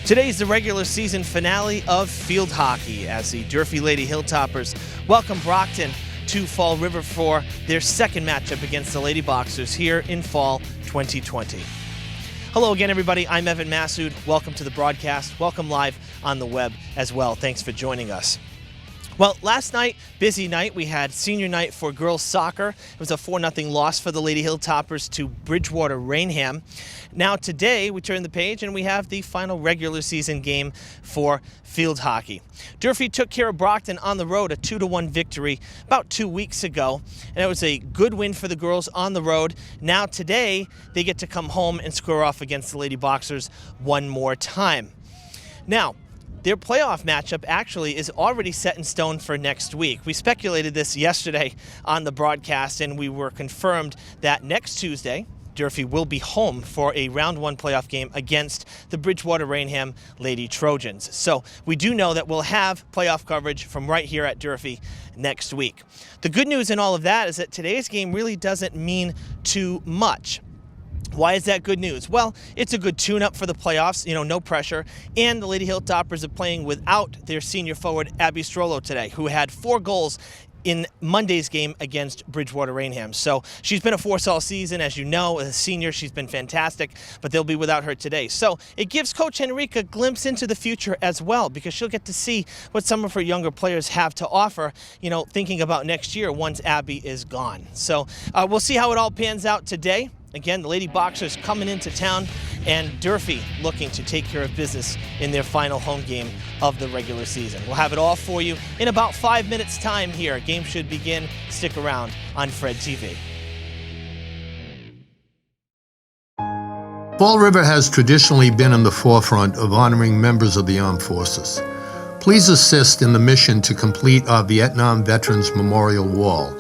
Today's the regular season finale of field hockey as the Durfee Lady Hilltoppers welcome Brockton to Fall River for their second matchup against the Lady Boxers here in fall 2020. Hello again, everybody. I'm Evan Massoud. Welcome to the broadcast. Welcome live on the web as well. Thanks for joining us. Well, last night, busy night, we had senior night for girls soccer. It was a 4-0 loss for the Lady Hilltoppers to Bridgewater Rainham. Now today, we turn the page and we have the final regular season game for field hockey. Durfee took care of Brockton on the road, a 2-1 victory about 2 weeks ago. And it was a good win for the girls on the road. Now today, they get to come home and square off against the Lady Boxers one more time. Now, their playoff matchup actually is already set in stone for next week. We speculated this yesterday on the broadcast, and we were confirmed that next Tuesday, Durfee will be home for a round one playoff game against the Bridgewater Rainham Lady Trojans. So we do know that we'll have playoff coverage from right here at Durfee next week. The good news in all of that is that today's game really doesn't mean too much. Why is that good news? Well, it's a good tune-up for the playoffs, no pressure. And the Lady Hilltoppers are playing without their senior forward, Abby Strollo, today, who had 4 goals in Monday's game against Bridgewater Rainham. So she's been a force all season. As you know, as a senior, she's been fantastic, but they'll be without her today. So it gives Coach Henrique a glimpse into the future as well, because she'll get to see what some of her younger players have to offer, thinking about next year once Abby is gone. So we'll see how it all pans out today. Again, the Lady Boxers coming into town, and Durfee looking to take care of business in their final home game of the regular season. We'll have it all for you in about 5 minutes' time here. Game should begin. Stick around on Fred TV. Fall River has traditionally been in the forefront of honoring members of the armed forces. Please assist in the mission to complete our Vietnam Veterans Memorial Wall.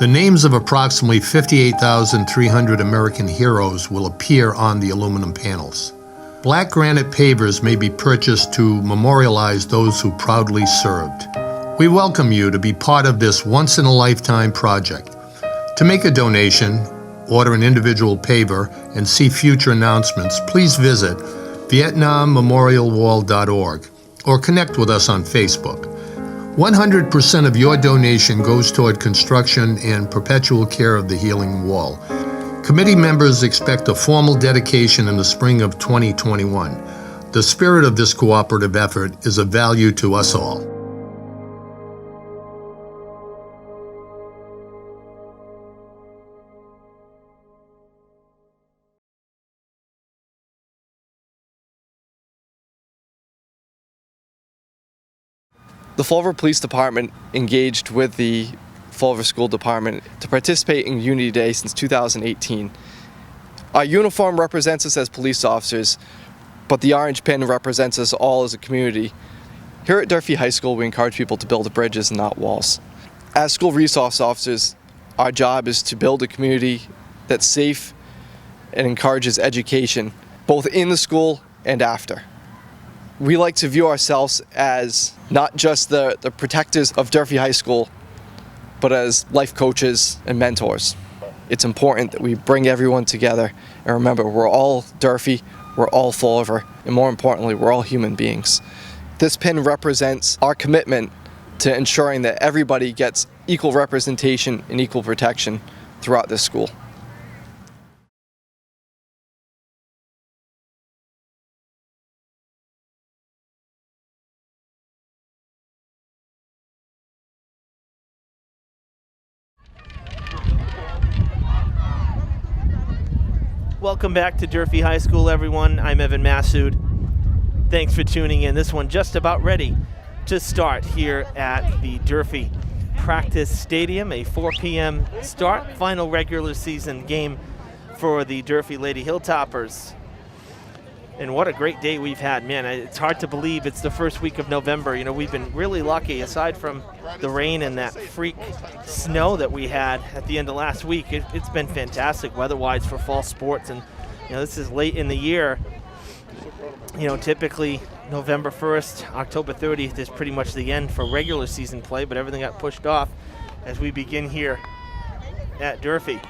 The names of approximately 58,300 American heroes will appear on the aluminum panels. Black granite pavers may be purchased to memorialize those who proudly served. We welcome you to be part of this once-in-a-lifetime project. To make a donation, order an individual paver, and see future announcements, please visit VietnamMemorialWall.org or connect with us on Facebook. 100% of your donation goes toward construction and perpetual care of the healing wall. Committee members expect a formal dedication in the spring of 2021. The spirit of this cooperative effort is of value to us all. The Fall River Police Department engaged with the Fall River School Department to participate in Unity Day since 2018. Our uniform represents us as police officers, but the orange pin represents us all as a community. Here at Durfee High School, we encourage people to build bridges and not walls. As school resource officers, our job is to build a community that's safe and encourages education, both in the school and after. We like to view ourselves as not just the protectors of Durfee High School, but as life coaches and mentors. It's important that we bring everyone together and remember we're all Durfee, we're all Fall River, and more importantly, we're all human beings. This pin represents our commitment to ensuring that everybody gets equal representation and equal protection throughout this school. Welcome back to Durfee High School, everyone. I'm Evan Massoud. Thanks for tuning in. This one just about ready to start here at the Durfee Practice Stadium. A 4 p.m. start, final regular season game for the Durfee Lady Hilltoppers. And what a great day we've had. Man, it's hard to believe it's the first week of November. We've been really lucky, aside from the rain and that freak snow that we had at the end of last week. It's been fantastic weather-wise for fall sports. And, this is late in the year. Typically November 1st, October 30th is pretty much the end for regular season play, but everything got pushed off as we begin here at Durfee.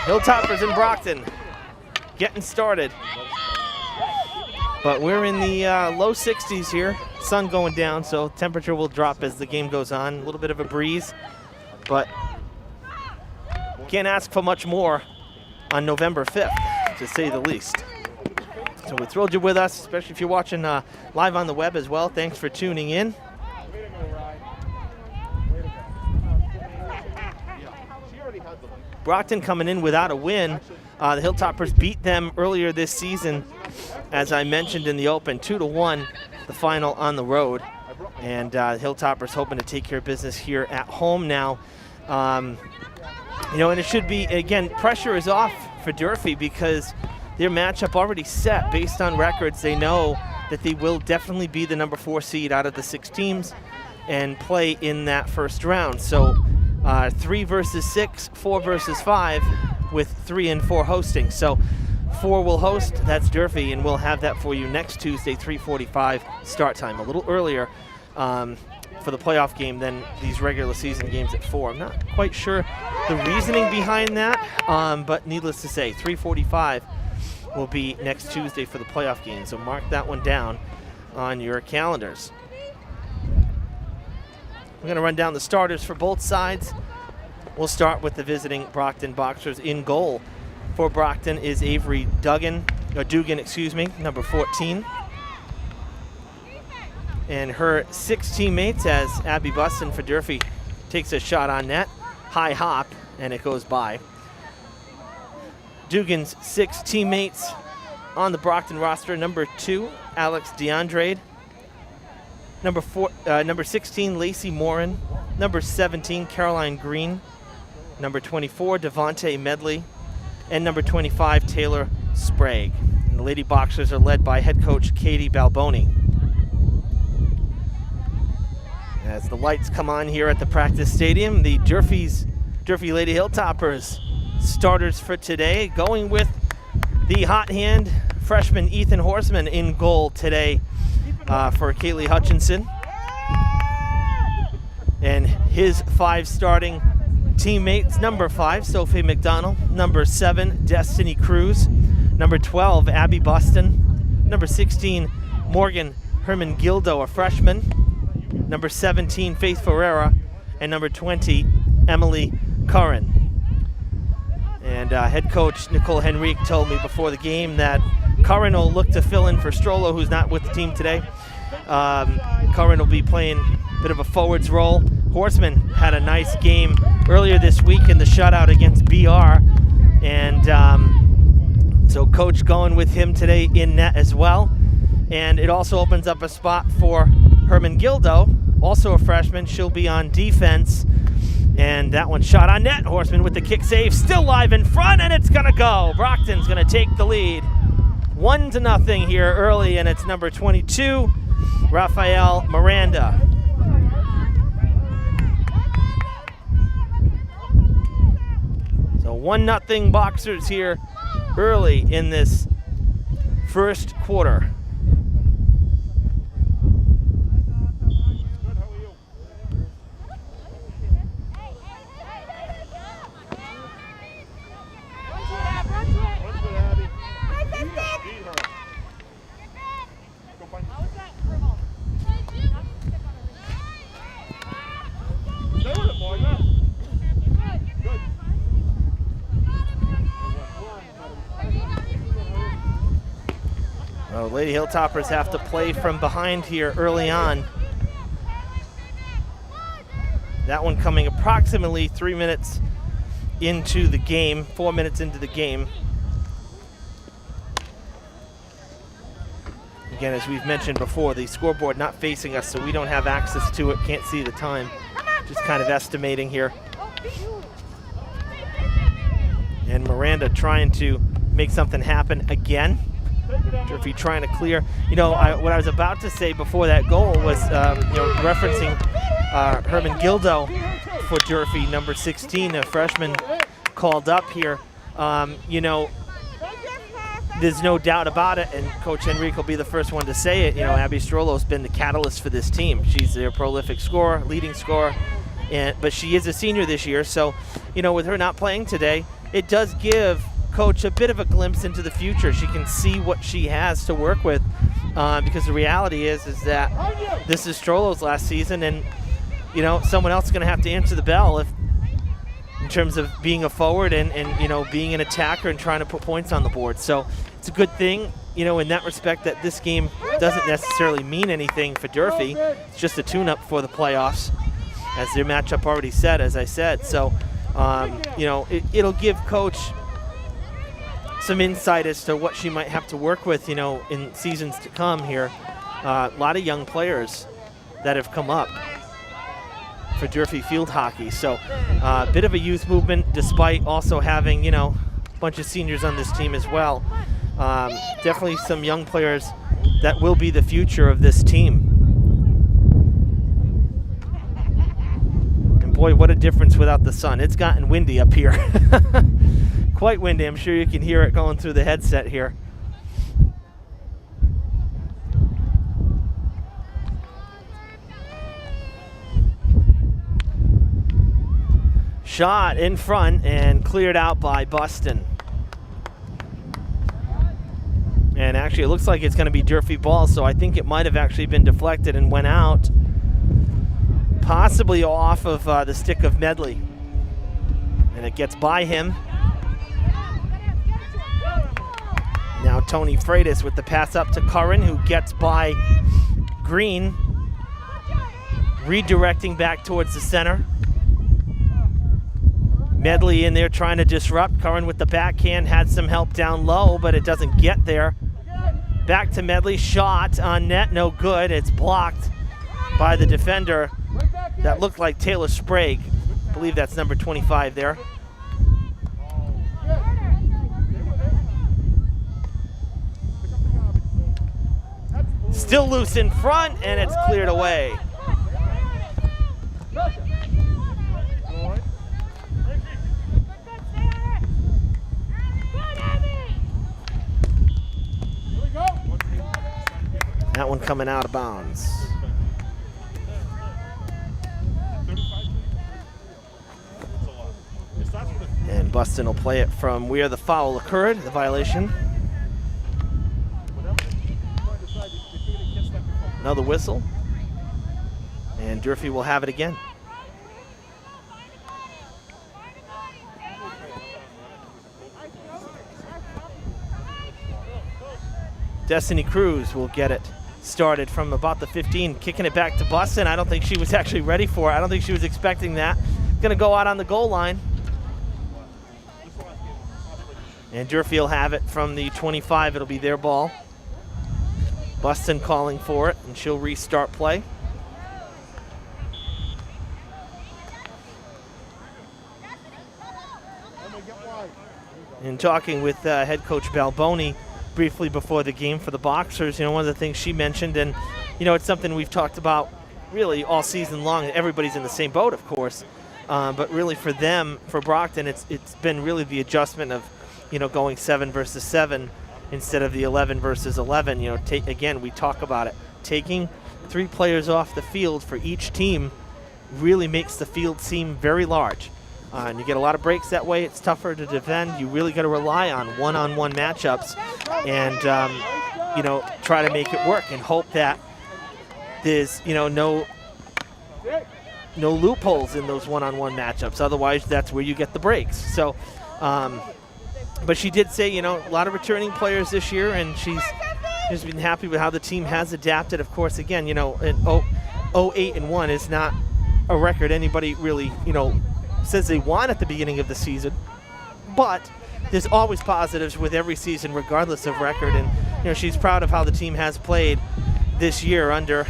Hilltoppers in Brockton getting started. But we're in the low 60s here. Sun going down, so temperature will drop as the game goes on. A little bit of a breeze, but can't ask for much more on November 5th, to say the least. So we're thrilled you're with us, especially if you're watching live on the web as well. Thanks for tuning in. Brockton coming in without a win. The Hilltoppers beat them earlier this season, as I mentioned in the open, 2-1, the final on the road. And Hilltoppers hoping to take care of business here at home now. And it should be, again, pressure is off for Durfee because their matchup already set based on records. They know that they will definitely be the number 4 seed out of the 6 teams and play in that first round. So 3 versus 6, 4 versus 5, with 3 and 4 hosting. So 4 will host, that's Durfee, and we'll have that for you next Tuesday, 3:45 start time, a little earlier for the playoff game than these regular season games at 4. I'm not quite sure the reasoning behind that, but needless to say, 3:45 will be next Tuesday for the playoff game. So mark that one down on your calendars. We're going to run down the starters for both sides. We'll start with the visiting Brockton Boxers. In goal for Brockton is Avery Dugan, number 14. And her 6 teammates as Abby Buston for Durfee takes a shot on net. High hop, and it goes by. Dugan's 6 teammates on the Brockton roster. Number 2, Alex DeAndre. Number 16, Lacey Morin. Number 17, Caroline Green. Number 24, Devontae Medley. And number 25, Taylor Sprague. And the Lady Boxers are led by head coach Katie Balboni. As the lights come on here at the practice stadium, the Durfee Lady Hilltoppers starters for today, going with the hot hand freshman Ethan Horseman in goal today for Kaylee Hutchinson. And his 5 starting teammates: number 5, Sophie McDonald; number 7, Destiny Cruz; number 12, Abby Buston; number 16, Morgan Herman-Gildo, a freshman; number 17, Faith Ferreira; and number 20, Emily Curran. And head coach Nicole Henrique told me before the game that Curran will look to fill in for Strollo, who's not with the team today. Curran will be playing a bit of a forwards role. Horseman had a nice game earlier this week in the shutout against BR. And so coach going with him today in net as well. And it also opens up a spot for Herman Gildo, also a freshman. She'll be on defense. And that one shot on net. Horseman with the kick save, still live in front, and it's gonna go. Brockton's gonna take the lead. 1-0 here early, and it's number 22, Rafael Miranda. So 1-0 Boxers here early in this first quarter. Well, Lady Hilltoppers have to play from behind here early on. That one coming approximately 3 minutes into the game, 4 minutes into the game. Again, as we've mentioned before, the scoreboard not facing us, so we don't have access to it, can't see the time. Just kind of estimating here. And Miranda trying to make something happen again. Durfee trying to clear. What I was about to say before that goal was, referencing Herman Gildo for Durfee, number 16, a freshman called up here. There's no doubt about it, and Coach Henrique will be the first one to say it. Abby Strollo's been the catalyst for this team. She's their prolific scorer, leading scorer, but she is a senior this year, so with her not playing today, it does give Coach a bit of a glimpse into the future. She can see what she has to work with, because the reality is that this is Strollo's last season, and someone else is going to have to answer the bell in terms of being a forward and being an attacker and trying to put points on the board. So it's a good thing, in that respect, that this game doesn't necessarily mean anything for Durfee. It's just a tune-up for the playoffs, as their matchup already said, as I said. So, it'll give Coach some insight as to what she might have to work with, in seasons to come here. A lot of young players that have come up for Durfee field hockey. So a bit of a youth movement, despite also having, a bunch of seniors on this team as well. Definitely some young players that will be the future of this team. And boy, what a difference without the sun. It's gotten windy up here. Quite windy. I'm sure you can hear it going through the headset here. Shot in front and cleared out by Buston. And actually, it looks like it's going to be Durfee ball, so I think it might have actually been deflected and went out, possibly off of the stick of Medley. And it gets by him. Now Tony Freitas with the pass up to Curran, who gets by Green, redirecting back towards the center. Medley in there trying to disrupt. Curran with the backhand, had some help down low, but it doesn't get there. Back to Medley, shot on net, no good. It's blocked by the defender. That looked like Taylor Sprague. I believe that's number 25 there. Still loose in front, and it's cleared away. That one coming out of bounds. And Buston will play it from where the foul occurred, the violation. Another whistle. And Durfee will have it again. Destiny Cruz will get it started from about the 15, kicking it back to Buston. I don't think she was actually ready for it. I don't think she was expecting that. Gonna go out on the goal line. And Durfee will have it from the 25. It'll be their ball. Buston calling for it, and she'll restart play. And talking with head coach Balboni briefly before the game for the Boxers, one of the things she mentioned, and it's something we've talked about really all season long. Everybody's in the same boat, of course, but really for them, for Brockton, it's been really the adjustment of going 7 versus 7 instead of the 11 versus 11. Again, we talk about it. Taking 3 players off the field for each team really makes the field seem very large. And you get a lot of breaks that way. It's tougher to defend. You really got to rely on one-on-one matchups and, try to make it work and hope that there's, no loopholes in those one-on-one matchups. Otherwise, that's where you get the breaks. So, but she did say, a lot of returning players this year, and she's been happy with how the team has adapted. Of course, again, an 0-8-1 is not a record anybody really, says they want at the beginning of the season, but there's always positives with every season regardless of record, and she's proud of how the team has played this year under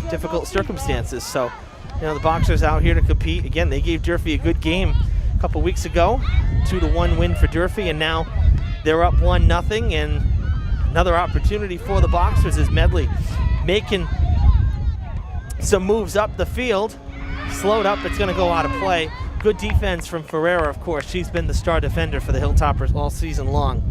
difficult circumstances. So the Boxers out here to compete. Again, they gave Durfee a good game a couple weeks ago, 2-1 win for Durfee, and now they're up 1-0, and another opportunity for the Boxers is Medley making some moves up the field. Slowed up, it's going to go out of play. Good defense from Ferreira, of course. She's been the star defender for the Hilltoppers all season long.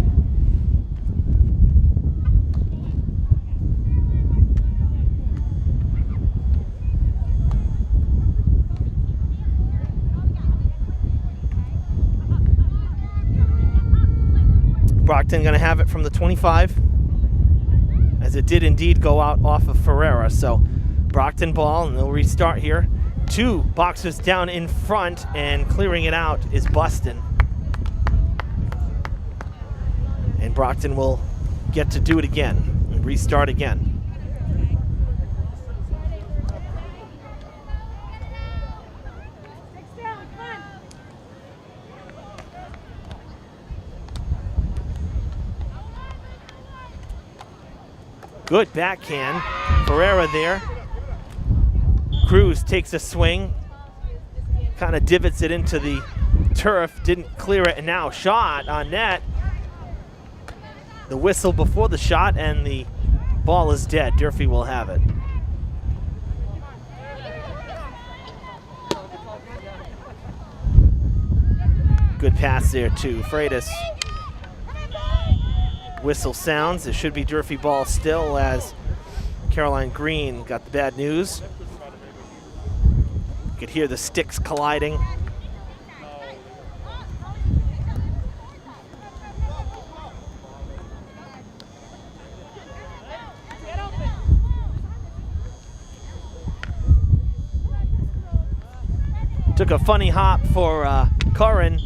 Brockton going to have it from the 25, as it did indeed go out off of Ferreira. So Brockton ball, and they'll restart here. 2 boxers down in front, and clearing it out is Buston. And Brockton will get to do it again and restart again. Good backhand. Ferreira there. Cruz takes a swing. Kind of divots it into the turf. Didn't clear it, and now shot on net. The whistle before the shot, and the ball is dead. Durfee will have it. Good pass there to Freitas. Whistle sounds. It should be Durfee ball still, as Caroline Green got the bad news. You could hear the sticks colliding. Took a funny hop for Curran.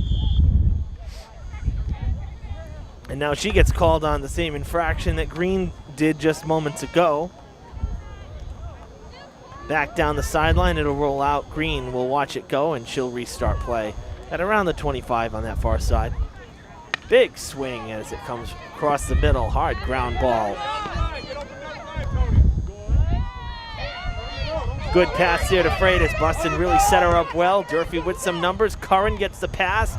And now she gets called on the same infraction that Green did just moments ago. Back down the sideline, it'll roll out. Green will watch it go, and she'll restart play at around the 25 on that far side. Big swing as it comes across the middle. Hard ground ball. Good pass there to Freitas. Buston really set her up well. Durfee with some numbers. Curran gets the pass.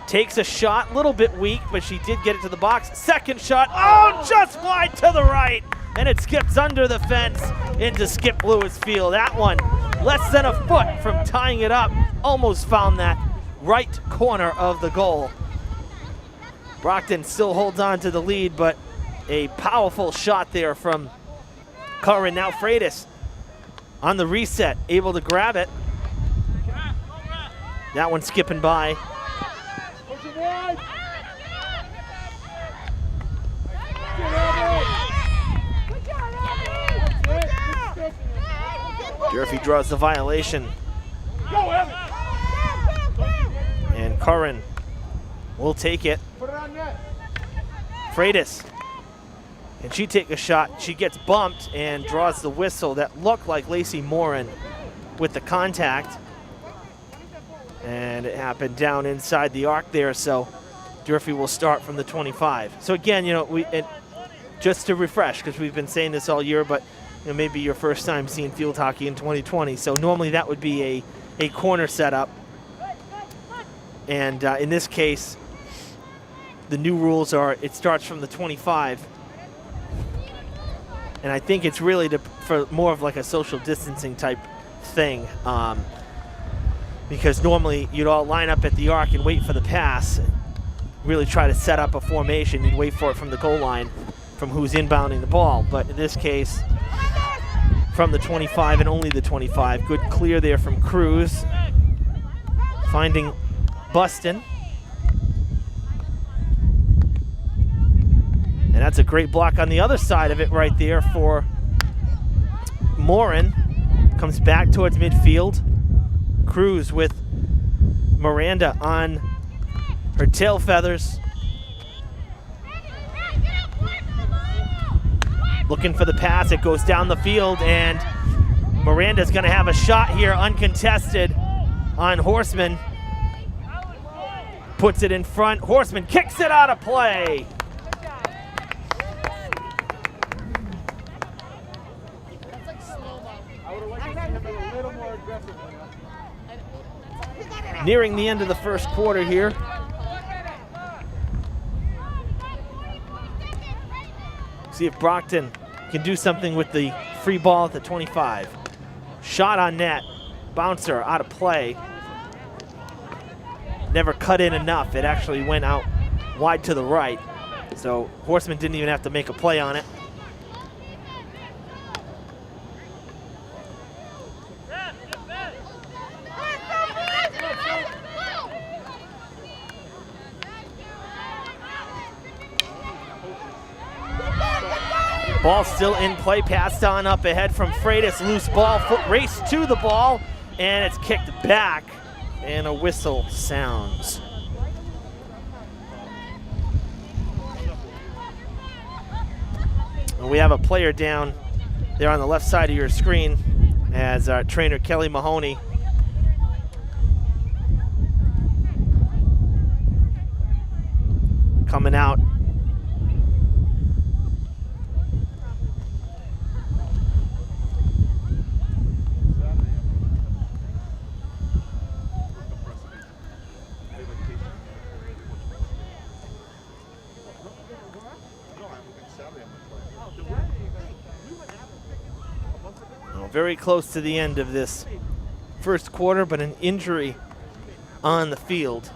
Takes a shot, a little bit weak, but she did get it to the box. Second shot, oh, just wide to the right. And it skips under the fence into Skip Lewis Field. That one, less than a foot from tying it up. Almost found that right corner of the goal. Brockton still holds on to the lead, but a powerful shot there from Curran. Now Freitas on the reset, able to grab it. That one skipping by. Durfee draws the violation. And Curran will take it. Freitas. And she takes a shot. She gets bumped and draws the whistle. That looked like Lacey Morin with the contact. And it happened down inside the arc there, so Durfee will start from the 25. So again, you know, just to refresh, because we've been saying this all year, but you know, maybe your first time seeing field hockey in 2020. So normally that would be a corner setup. And in this case, the new rules are it starts from the 25. And I think it's really for more of like a social distancing type thing. Because normally you'd all line up at the arc and wait for the pass, really try to set up a formation. You'd wait for it from the goal line, from who's inbounding the ball. But in this case, from the 25 and only the 25. Good clear there from Cruz, finding Buston. And that's a great block on the other side of it right there for Morin. Comes back towards midfield. Cruz with Miranda on her tail feathers. Looking for the pass, it goes down the field, and Miranda's gonna have a shot here, uncontested on Horseman. Puts it in front, Horseman kicks it out of play. Nearing the end of the first quarter here. See if Brockton can do something with the free ball at the 25. Shot on net, bouncer out of play. Never cut in enough. It actually went out wide to the right. So Horseman didn't even have to make a play on it. Ball still in play, passed on up ahead from Freitas, loose ball, foot race to the ball, and it's kicked back, and a whistle sounds. And we have a player down there on the left side of your screen as our trainer Kelly Mahoney coming out. Very close to the end of this first quarter, but an injury on the field.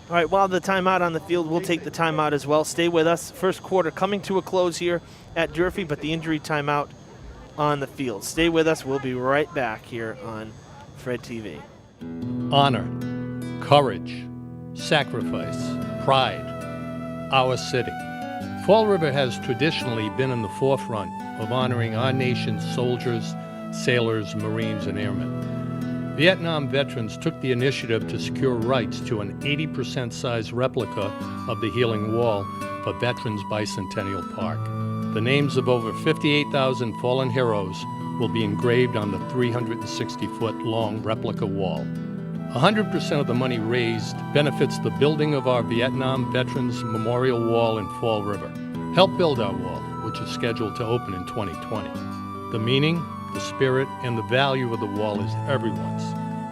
All right, while the timeout on the field, we'll take the timeout as well. Stay with us. First quarter coming to a close here at Durfee, but the injury timeout on the field. Stay with us. We'll be right back here on Fred TV. Honor, courage, sacrifice, pride, our city. Fall River has traditionally been in the forefront of honoring our nation's soldiers, sailors, Marines, and airmen. Vietnam veterans took the initiative to secure rights to an 80% size replica of the Healing Wall for Veterans Bicentennial Park. The names of over 58,000 fallen heroes will be engraved on the 360-foot long replica wall. 100% of the money raised benefits the building of our Vietnam Veterans Memorial Wall in Fall River. Help build our wall, which is scheduled to open in 2020. The meaning, the spirit, and the value of the wall is everyone's.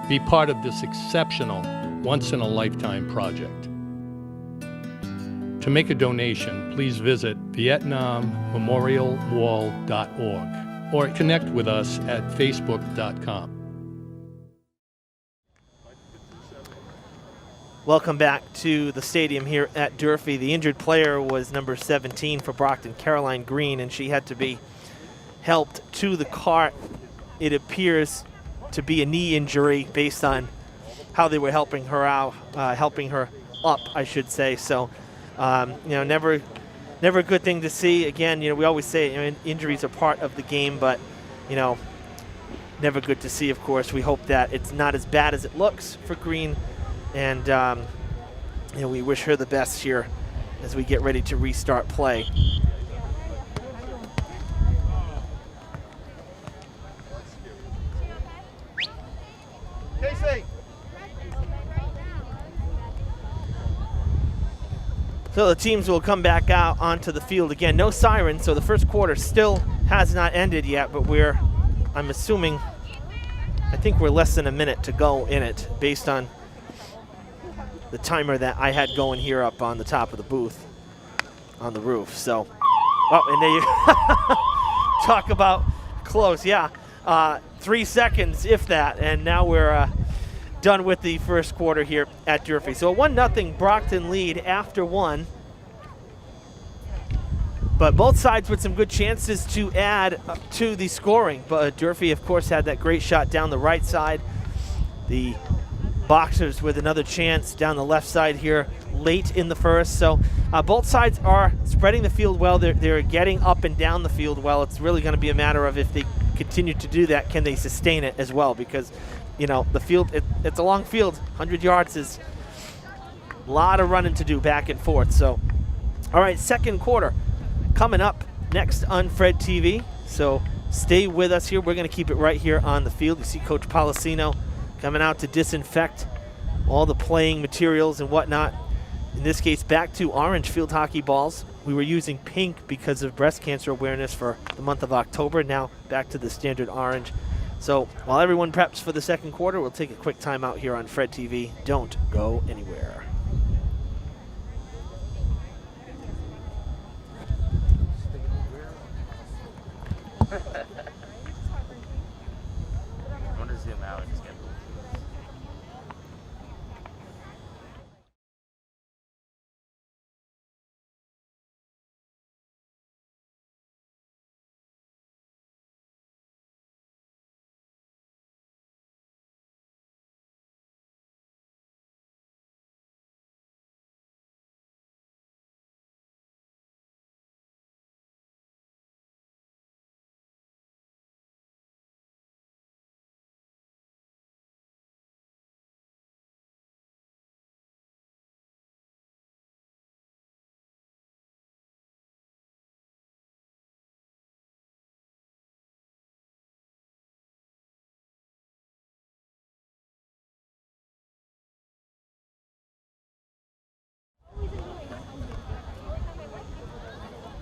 Be part of this exceptional, once-in-a-lifetime project. To make a donation, please visit VietnamMemorialWall.org or connect with us at Facebook.com. Welcome back to the stadium here at Durfee. The injured player was number 17 for Brockton, Caroline Green, and she had to be helped to the cart. It appears to be a knee injury based on how they were helping her out, helping her up, I should say. So, never a good thing to see. Again, we always say injuries are part of the game, but never good to see. Of course, we hope that it's not as bad as it looks for Green, and we wish her the best here as we get ready to restart play. So the teams will come back out onto the field again. No sirens, so the first quarter still has not ended yet, but I'm assuming, I think we're less than a minute to go in it based on the timer that I had going here up on the top of the booth on the roof. So, and there you talk about close, yeah. 3 seconds, if that, and now we're done with the first quarter here at Durfee. So a 1-0 Brockton lead after one. But both sides with some good chances to add to the scoring. But Durfee, of course, had that great shot down the right side. The Boxers with another chance down the left side here late in the first. So both sides are spreading the field well. They're getting up and down the field well. It's really going to be a matter of if they continue to do that, can they sustain it as well? Because the field, it's a long field. 100 yards is a lot of running to do back and forth. So, all right, second quarter coming up next on Fred TV. So stay with us here. We're going to keep it right here on the field. You see Coach Policino coming out to disinfect all the playing materials and whatnot. In this case, back to orange field hockey balls. We were using pink because of breast cancer awareness for the month of October. Now back to the standard orange. So while everyone preps for the second quarter, we'll take a quick time out here on Fred TV. Don't go anywhere. I want to zoom out and just get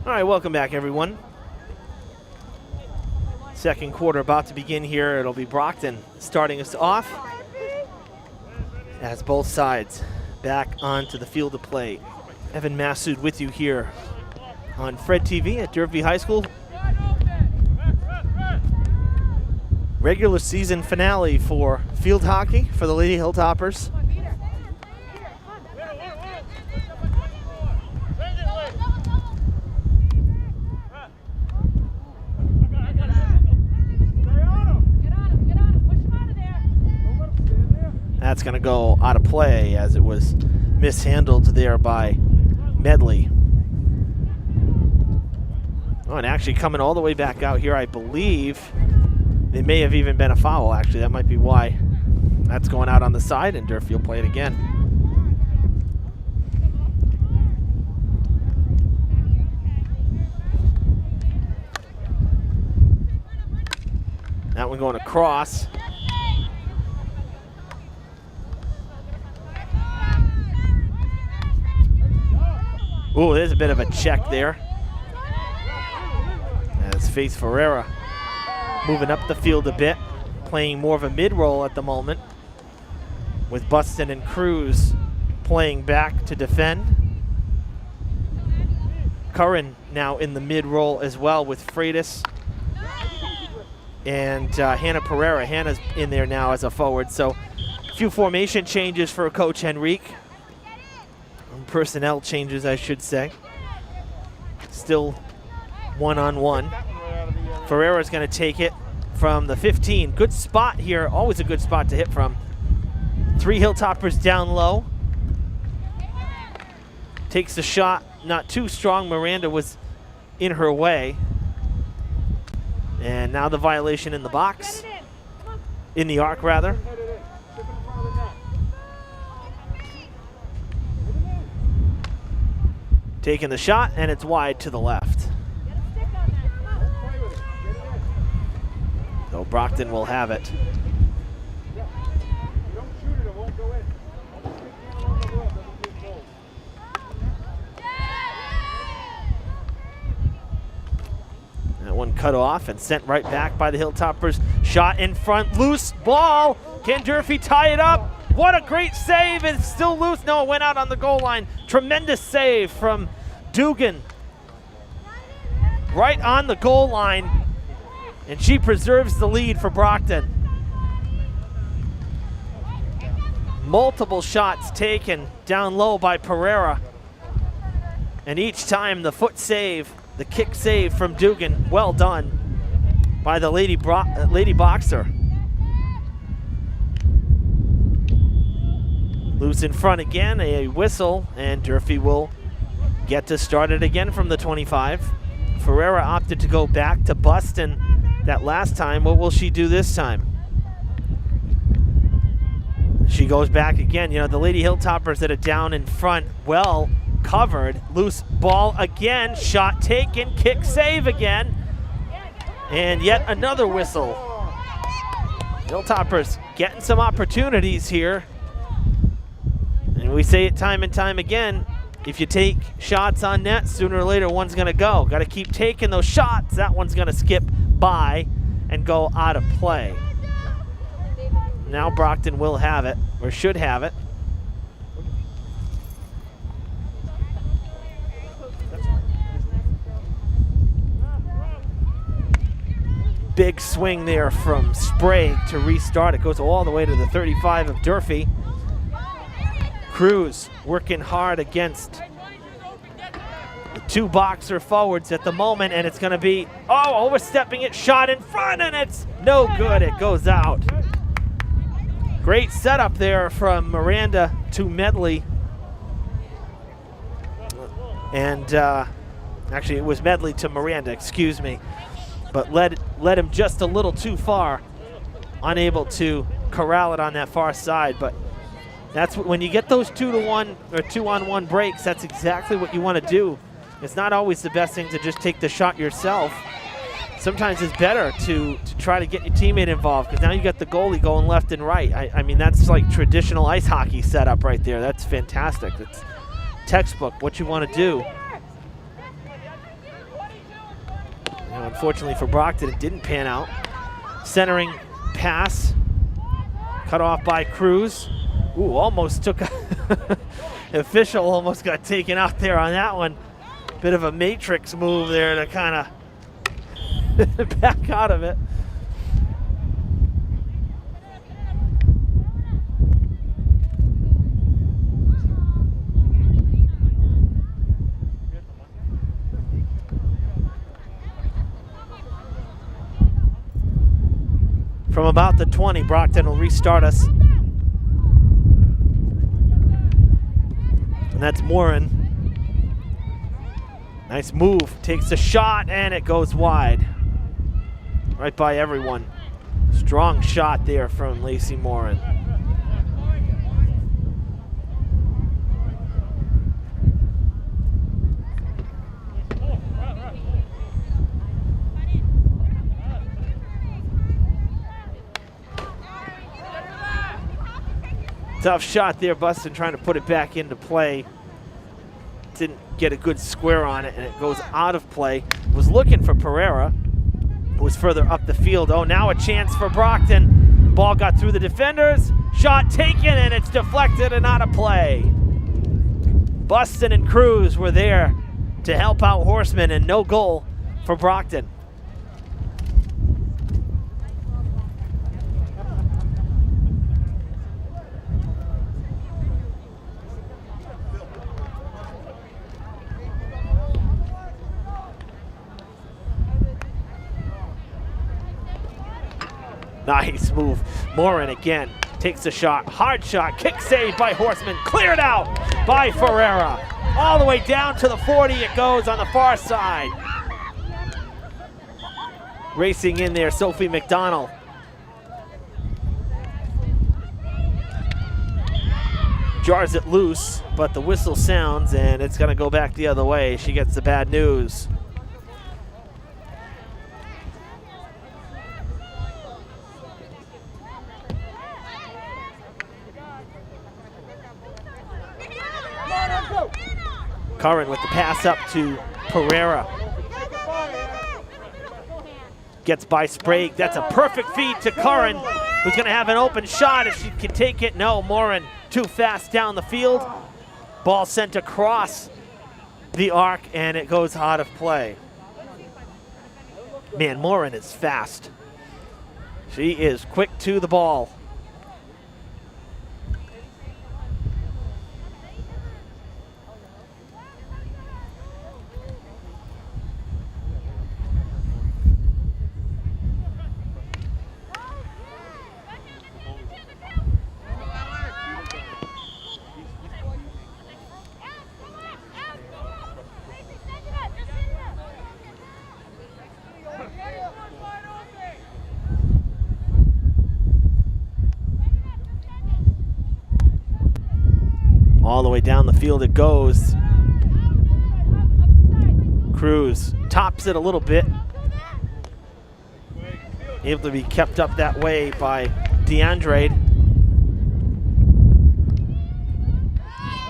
All right, welcome back, everyone. Second quarter about to begin here. It'll be Brockton starting us off as both sides back onto the field of play. Evan Massoud with you here on Fred TV at Durfee High School. Regular season finale for field hockey for the Lady Hilltoppers. That's going to go out of play as it was mishandled there by Medley. Oh, and actually coming all the way back out here, I believe it may have even been a foul, actually. That might be why that's going out on the side, and Durfee will play it again. That one going across. Ooh, there's a bit of a check there. As Faith Ferreira moving up the field a bit, playing more of a mid-roll at the moment, with Buston and Cruz playing back to defend. Curran now in the mid-roll as well with Freitas and Hannah Pereira. Hannah's in there now as a forward, so a few formation changes for Coach Henrique. Personnel changes, I should say. Still one-on-one. Ferreira's going to take it from the 15. Good spot here. Always a good spot to hit from. 3 Hilltoppers down low. Takes the shot. Not too strong. Miranda was in her way. And now the violation in the box. In the arc, rather. Taking the shot, and it's wide to the left. So Brockton will have it. That one cut off and sent right back by the Hilltoppers. Shot in front, loose ball. Can Durfee tie it up? What a great save. It's still loose. No, it went out on the goal line. Tremendous save from Dugan. Right on the goal line. And she preserves the lead for Brockton. Multiple shots taken down low by Pereira. And each time the foot save, the kick save from Dugan, well done by the Lady Boxer. Loose in front again, a whistle, and Durfee will get to start it again from the 25. Ferreira opted to go back to Buston that last time. What will she do this time? She goes back again. You know, the Lady Hilltoppers that are down in front, well covered. Loose ball again, shot taken, kick save again, and yet another whistle. Hilltoppers getting some opportunities here. And we say it time and time again, if you take shots on net, sooner or later one's going to go. Got to keep taking those shots. That one's going to skip by and go out of play. Now Brockton will have it, or should have it. Big swing there from Sprague to restart. It goes all the way to the 35 of Durfee. Cruz working hard against the 2 boxer forwards at the moment, and it's going to be, overstepping it, shot in front, and it's no good. It goes out. Great setup there from Miranda to Medley. And actually it was Medley to Miranda, excuse me. But led him just a little too far. Unable to corral it on that far side, but that's when you get those 2-to-1 or 2-on-1 breaks, that's exactly what you want to do. It's not always the best thing to just take the shot yourself. Sometimes it's better to try to get your teammate involved, because now you got the goalie going left and right. I mean, that's like traditional ice hockey setup right there. That's fantastic. That's textbook what you want to do. unfortunately for Brockton, it didn't pan out. Centering pass, cut off by Cruz. Ooh, almost took the official almost got taken out there on that one. Bit of a matrix move there to kind of back out of it. From about the 20, Brockton will restart us. And that's Morin. Nice move, takes a shot, and it goes wide. Right by everyone. Strong shot there from Lacey Morin. Tough shot there, Buston trying to put it back into play. Didn't get a good square on it, and it goes out of play. Was looking for Pereira, who was further up the field. Oh, now a chance for Brockton. Ball got through the defenders. Shot taken, and it's deflected and out of play. Buston and Cruz were there to help out Horseman, and no goal for Brockton. Nice move. Morin again takes a shot. Hard shot. Kick save by Horseman. Cleared out by Ferreira. All the way down to the 40 it goes on the far side. Racing in there, Sophie McDonald. Jars it loose, but the whistle sounds and it's going to go back the other way. She gets the bad news. Curran with the pass up to Pereira. Gets by Sprague. That's a perfect feed to Curran, who's going to have an open shot if she can take it. No, Morin too fast down the field. Ball sent across the arc, and it goes out of play. Man, Morin is fast. She is quick to the ball. All the way down the field it goes. Cruz tops it a little bit. Able to be kept up that way by DeAndre.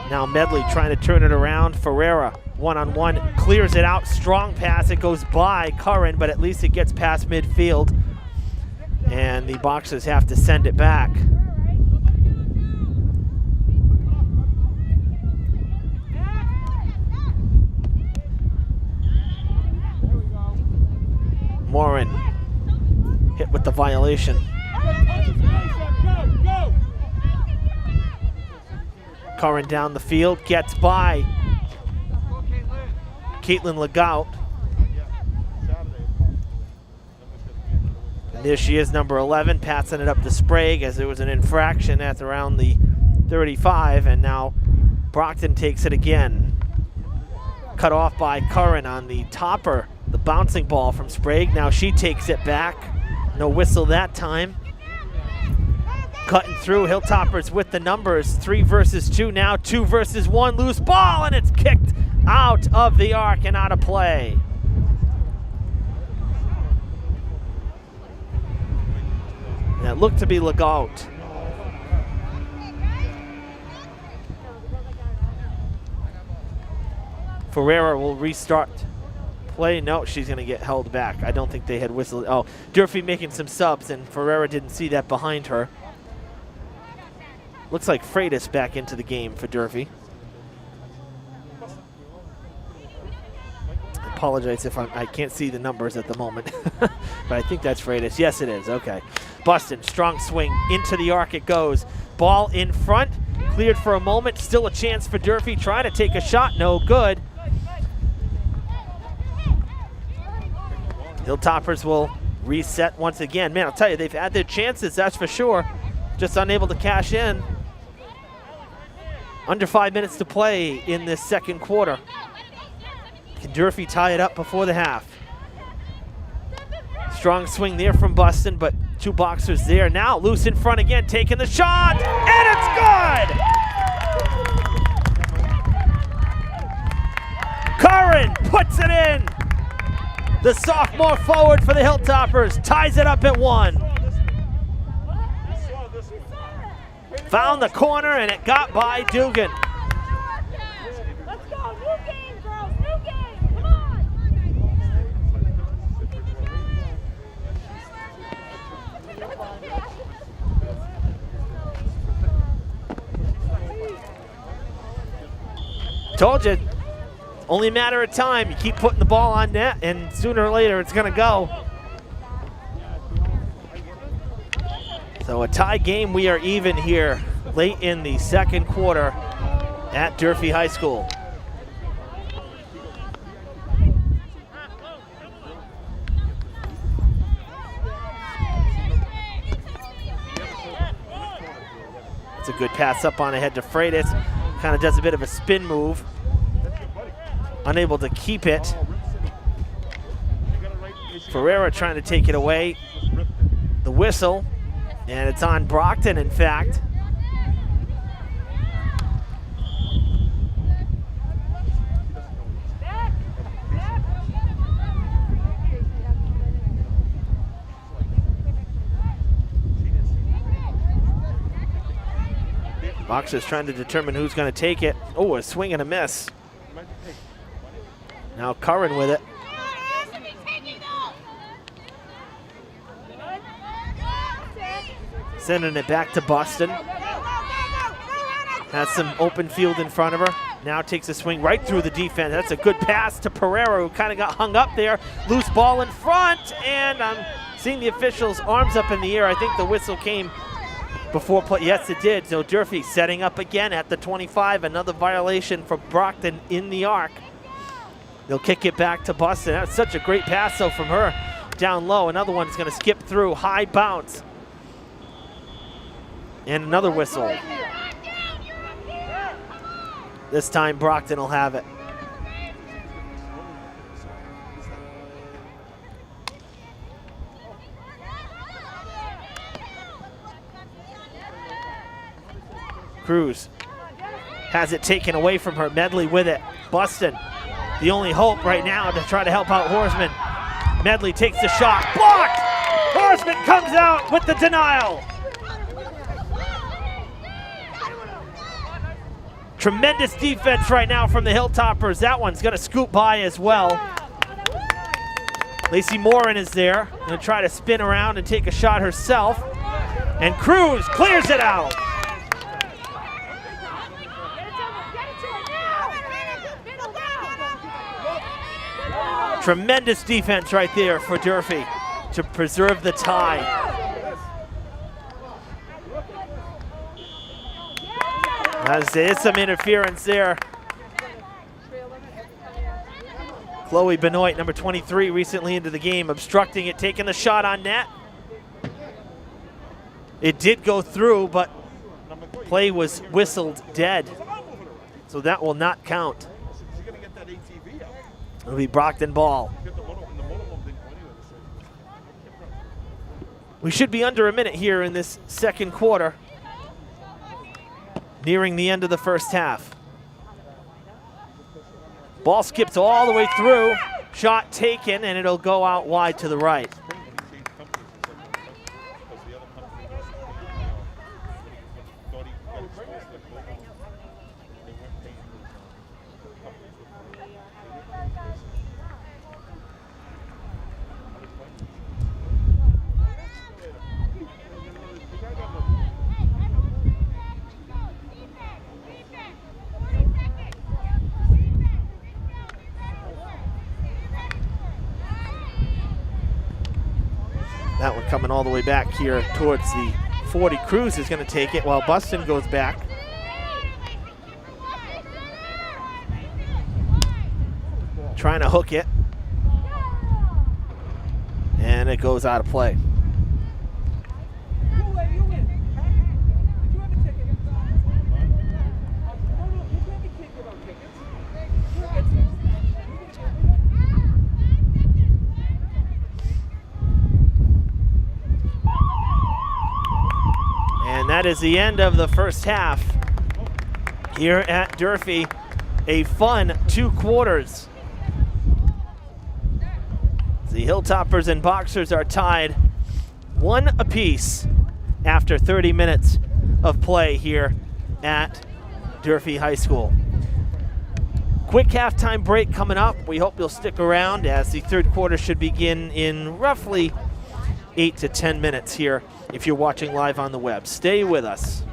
Now Medley trying to turn it around. Ferreira one-on-one, clears it out. Strong pass, it goes by Curran, but at least it gets past midfield. And the Boxers have to send it back. Morin hit with the violation. Curran down the field, gets by Caitlin Legault. And there she is, number 11, passing it up to Sprague as there was an infraction at around the 35, and now Brockton takes it again. Cut off by Curran on the topper. The bouncing ball from Sprague. Now she takes it back. No whistle that time. Cutting through. Hilltoppers with the numbers. 3 versus 2 now. 2 versus 1. Loose ball, and it's kicked out of the arc and out of play. That looked to be Legault. Ferreira will restart play. No, she's going to get held back. I don't think they had whistled. Oh, Durfee making some subs, and Ferreira didn't see that behind her. Looks like Freitas back into the game for Durfee. I apologize if I can't see the numbers at the moment, but I think that's Freitas. Yes, it is. Okay. Buston, strong swing. Into the arc it goes. Ball in front. Cleared for a moment. Still a chance for Durfee. Trying to take a shot. No good. Hilltoppers will reset once again. Man, I'll tell you, they've had their chances, that's for sure. Just unable to cash in. Under 5 minutes to play in this second quarter. Can Durfee tie it up before the half? Strong swing there from Buston, but two boxers there. Now loose in front again, taking the shot, and it's good! Curran puts it in! The sophomore forward for the Hilltoppers ties it up at 1. Found the corner and it got by Dugan. Let's go, new game, girls, new game, come on. Told you, only a matter of time. You keep putting the ball on net and sooner or later it's gonna go. So a tie game, we are even here late in the second quarter at Durfee High School. It's a good pass up on ahead to Freitas. Kind of does a bit of a spin move. Unable to keep it. Ferreira trying to take it away. The whistle. And it's on Brockton, in fact. Boxer's trying to determine who's going to take it. Oh, a swing and a miss. Now Curran with it. Sending it back to Buston. Has some open field in front of her. Now takes a swing right through the defense. That's a good pass to Pereira, who kind of got hung up there. Loose ball in front, and I'm seeing the officials' arms up in the air. I think the whistle came before play. Yes, it did. So Durfee setting up again at the 25. Another violation for Brockton in the arc. They'll kick it back to Buston. That's such a great pass, though, from her down low. Another one's going to skip through. High bounce. And another whistle. This time Brockton will have it. Cruz has it taken away from her. Medley with it. Buston, the only hope right now to try to help out Horsman. Medley takes the shot. Blocked! Horsman comes out with the denial. Tremendous defense right now from the Hilltoppers. That one's going to scoop by as well. Lacey Morin is there. Going to try to spin around and take a shot herself. And Cruz clears it out. Tremendous defense right there for Durfee to preserve the tie. There's some interference there. Chloe Benoit, number 23, recently into the game, obstructing it, taking the shot on net. It did go through, but play was whistled dead. So that will not count. It'll be Brockton ball. We should be under a minute here in this second quarter. Nearing the end of the first half. Ball skips all the way through. Shot taken, and it'll go out wide to the right. coming all the way back here towards the 40. Cruz is going to take it while Buston goes back. Trying to hook it. And it goes out of play. And that is the end of the first half here at Durfee. A fun 2 quarters. The Hilltoppers and Boxers are tied 1 apiece after 30 minutes of play here at Durfee High School. Quick halftime break coming up. We hope you'll stick around as the third quarter should begin in roughly 8 to 10 minutes here if you're watching live on the web. Stay with us.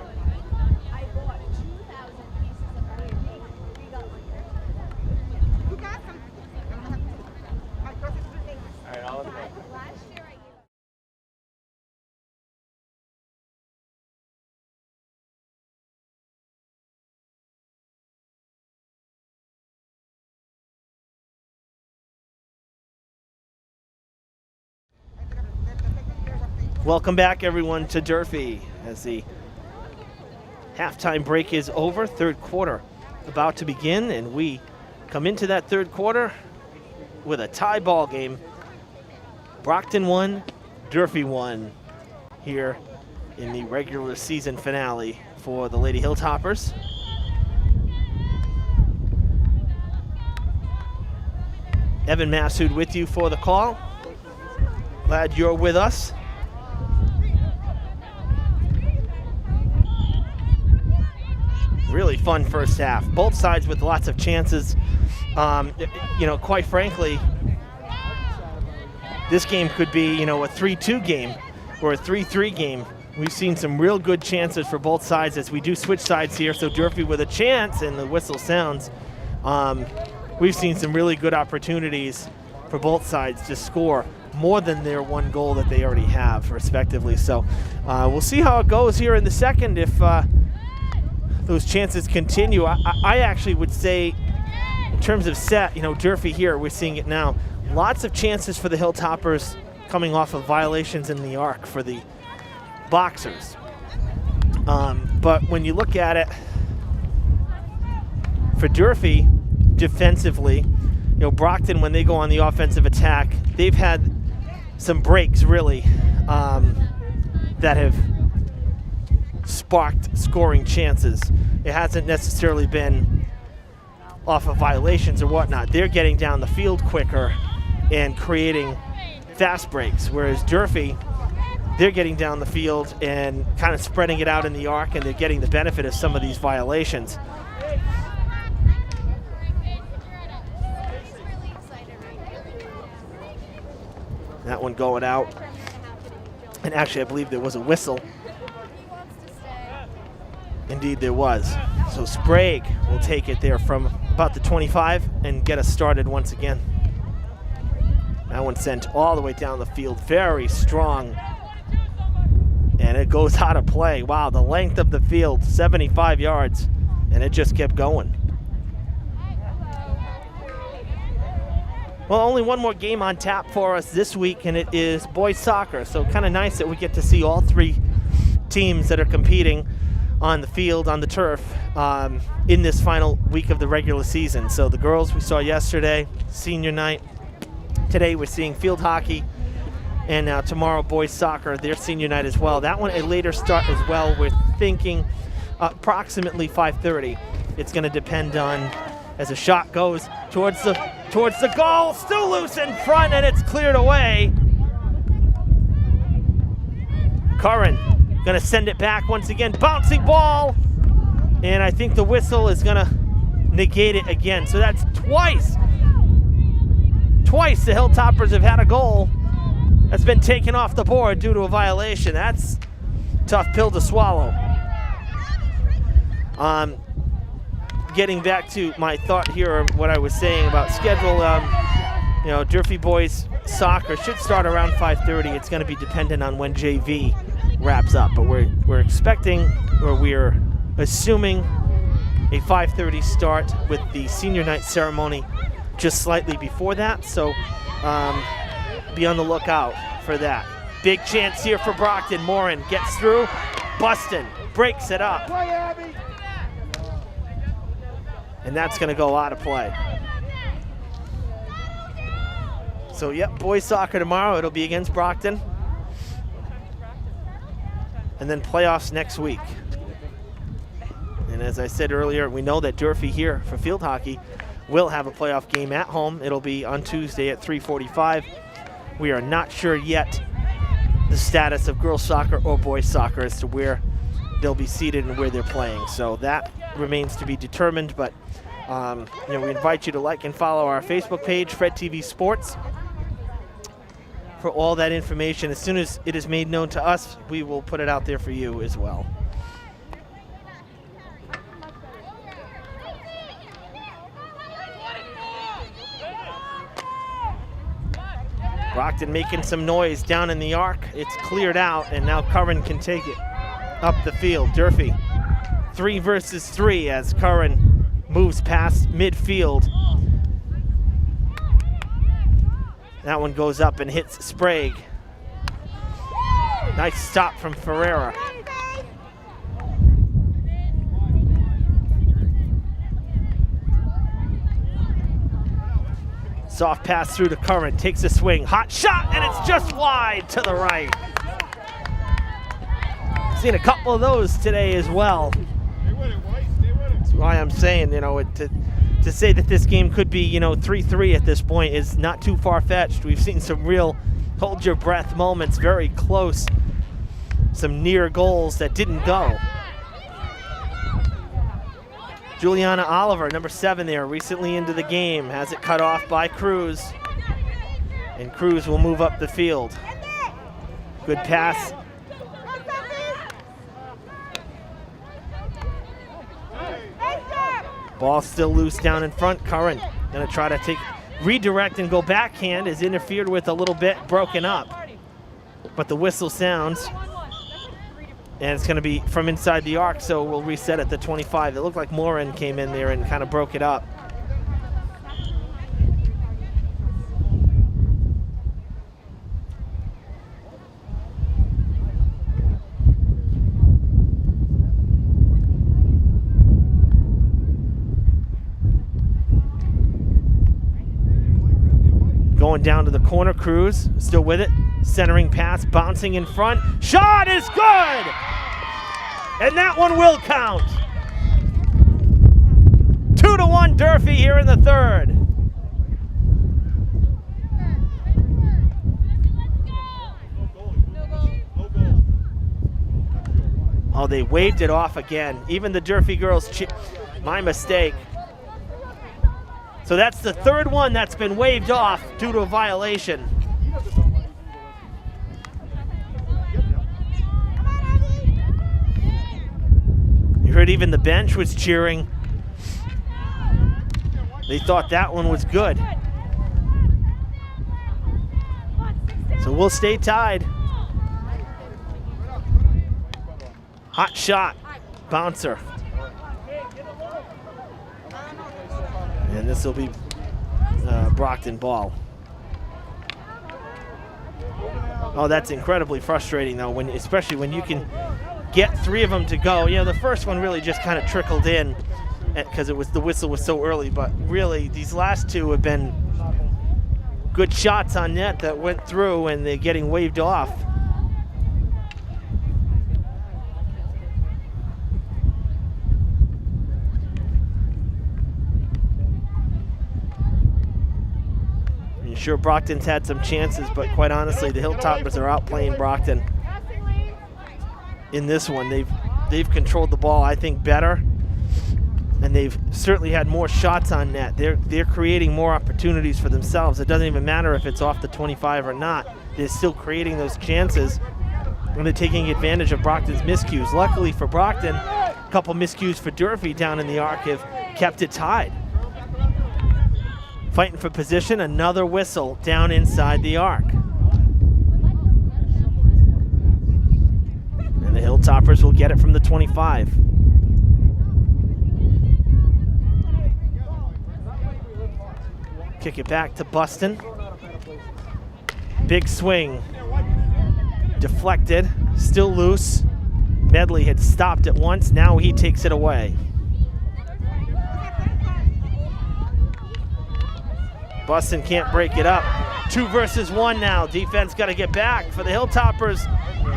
Welcome back, everyone, to Durfee as the halftime break is over. Third quarter about to begin, and we come into that third quarter with a tie ball game. Brockton 1, Durfee 1 here in the regular season finale for the Lady Hilltoppers. Evan Massoud with you for the call. Glad you're with us. Really fun first half. Both sides with lots of chances. Quite frankly, this game could be, a 3-2 game or a 3-3 game. We've seen some real good chances for both sides as we do switch sides here. So Durfee with a chance, and the whistle sounds. We've seen some really good opportunities for both sides to score more than their 1 goal that they already have, respectively. So we'll see how it goes here in the second if those chances continue. I actually would say, in terms of set, Durfee here, we're seeing it now. Lots of chances for the Hilltoppers coming off of violations in the arc for the Boxers. But when you look at it, for Durfee, defensively, Brockton, when they go on the offensive attack, they've had some breaks, really, that have sparked scoring chances. It hasn't necessarily been off of violations or whatnot. They're getting down the field quicker and creating fast breaks, whereas Durfee, they're getting down the field and kind of spreading it out in the arc, and they're getting the benefit of some of these violations. That one going out. And actually, I believe there was a whistle. Indeed, there was. So Sprague will take it there from about the 25 and get us started once again. That one sent all the way down the field, very strong. And it goes out of play. Wow, the length of the field, 75 yards, and it just kept going. Well, only one more game on tap for us this week, and it is boys soccer. So kind of nice that we get to see all 3 teams that are competing on the field, on the turf, in this final week of the regular season. So the girls we saw yesterday, senior night. Today we're seeing field hockey, and now tomorrow boys soccer, their senior night as well. That one a later start as well. We're thinking approximately 5:30. It's going to depend on as a shot goes towards the goal, still loose in front, and it's cleared away. Curran gonna send it back once again, bouncy ball, and I think the whistle is gonna negate it again. So that's twice the Hilltoppers have had a goal that's been taken off the board due to a violation. That's a tough pill to swallow. Getting back to my thought here, what I was saying about schedule, You know, Durfee boys soccer should start around 5:30. It's going to be dependent on when JV wraps up, but we're expecting, or we're assuming, a 5:30 start with the senior night ceremony just slightly before that. So be on the lookout for that. Big chance here for Brockton. Morin gets through. Buston breaks it up. And that's going to go out of play. So, yep, boys soccer tomorrow. It'll be against Brockton. And then playoffs next week. And as I said earlier, we know that Durfee here for field hockey will have a playoff game at home. It'll be on Tuesday at 3:45. We are not sure yet the status of girls soccer or boys soccer as to where they'll be seated and where they're playing. So that remains to be determined, but you know, we invite you to like and follow our Facebook page, Fred TV Sports, for all that information. As soon as it is made known to us, we will put it out there for you as well. Brockton making some noise down in the arc. It's cleared out, and now Curran can take it up the field. Durfee, 3 versus 3 as Curran moves past midfield. That one goes up and hits Sprague. Nice stop from Ferreira. Soft pass through to Curran, takes a swing, hot shot, and it's just wide to the right. Seen a couple of those today as well. That's why I'm saying, you know, to say that this game could be, you know, 3-3 at this point is not too far-fetched. We've seen some real hold-your-breath moments, very close. Some near goals that didn't go. Juliana Oliver, number 7 there, recently into the game, has it cut off by Cruz. And Cruz will move up the field. Good pass. Ball still loose down in front. Curran gonna try to redirect and go backhand, is interfered with a little bit, broken up. But the whistle sounds. And it's going to be from inside the arc, so we'll reset at the 25. It looked like Morin came in there and kind of broke it up. Going down to the corner, Cruz still with it. Centering pass, bouncing in front. Shot is good! And that one will count. 2-1 Durfee here in the third. Oh, they waved it off again. Even the Durfee girls, my mistake. So that's the third one that's been waved off due to a violation. You heard even the bench was cheering. They thought that one was good. So we'll stay tied. Hot shot, bouncer. And this will be Brockton ball. Oh, that's incredibly frustrating though, especially when you can get 3 of them to go. You know, the first one really just kind of trickled in because the whistle was so early, but really these last 2 have been good shots on net that went through and they're getting waved off. Sure, Brockton's had some chances, but quite honestly, the Hilltoppers are outplaying Brockton in this one. They've controlled the ball, I think, better, and they've certainly had more shots on net. They're creating more opportunities for themselves. It doesn't even matter if it's off the 25 or not. They're still creating those chances, and they're taking advantage of Brockton's miscues. Luckily for Brockton, a couple miscues for Durfee down in the arc have kept it tied. Fighting for position, another whistle down inside the arc. And the Hilltoppers will get it from the 25. Kick it back to Buston. Big swing. Deflected, still loose. Medley had stopped it once, now he takes it away. Buston can't break it up. 2 versus 1 now. Defense got to get back for the Hilltoppers.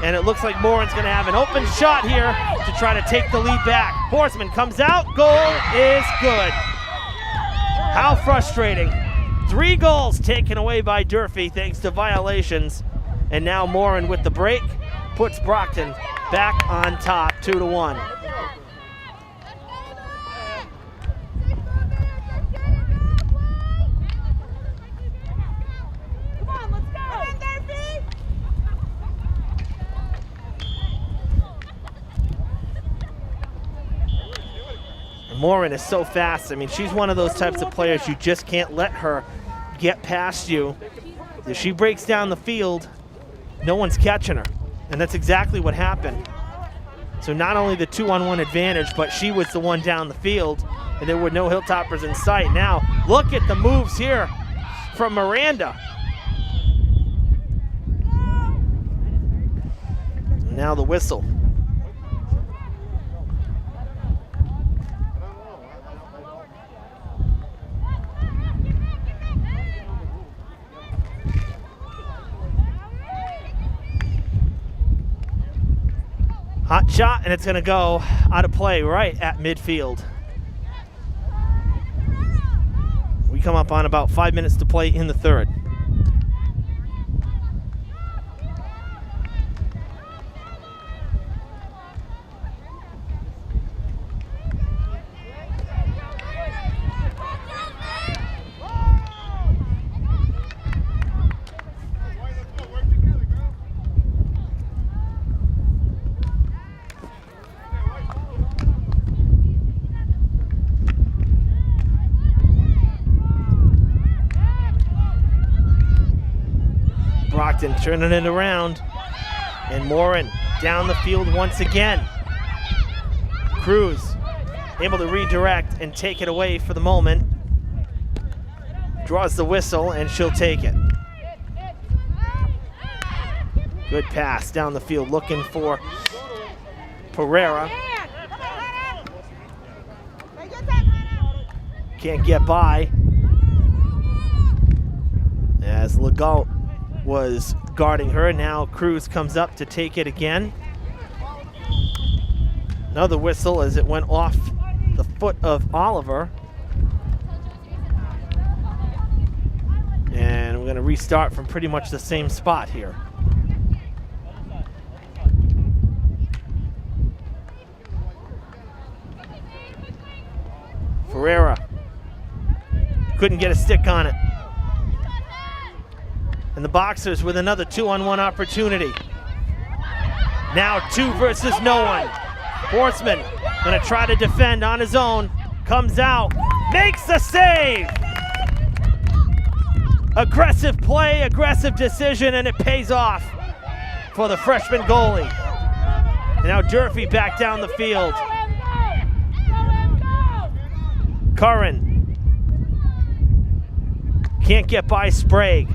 And it looks like Morin's going to have an open shot here to try to take the lead back. Horseman comes out. Goal is good. How frustrating. 3 goals taken away by Durfee thanks to violations. And now Morin with the break puts Brockton back on top, 2-1. Morin is so fast. I mean, she's one of those types of players you just can't let her get past you. If she breaks down the field, no one's catching her. And that's exactly what happened. So not only the 2-on-1 advantage, but she was the one down the field, and there were no Hilltoppers in sight. Now, look at the moves here from Miranda. Now the whistle. Hot shot, and it's going to go out of play right at midfield. We come up on about 5 minutes to play in the third. Brockton turning it around, and Morin down the field once again. Cruz able to redirect and take it away for the moment. Draws the whistle, and she'll take it. Good pass down the field, looking for Pereira. Can't get by, as Legault was guarding her. Now Cruz comes up to take it again. Another whistle as it went off the foot of Oliver. And we're going to restart from pretty much the same spot here. Ferreira couldn't get a stick on it. And the Boxers with another 2-on-1 opportunity. Now 2 versus no one. Horseman gonna try to defend on his own. Comes out, makes the save. Aggressive play, aggressive decision, and it pays off for the freshman goalie. And now Durfee back down the field. Curran can't get by Sprague.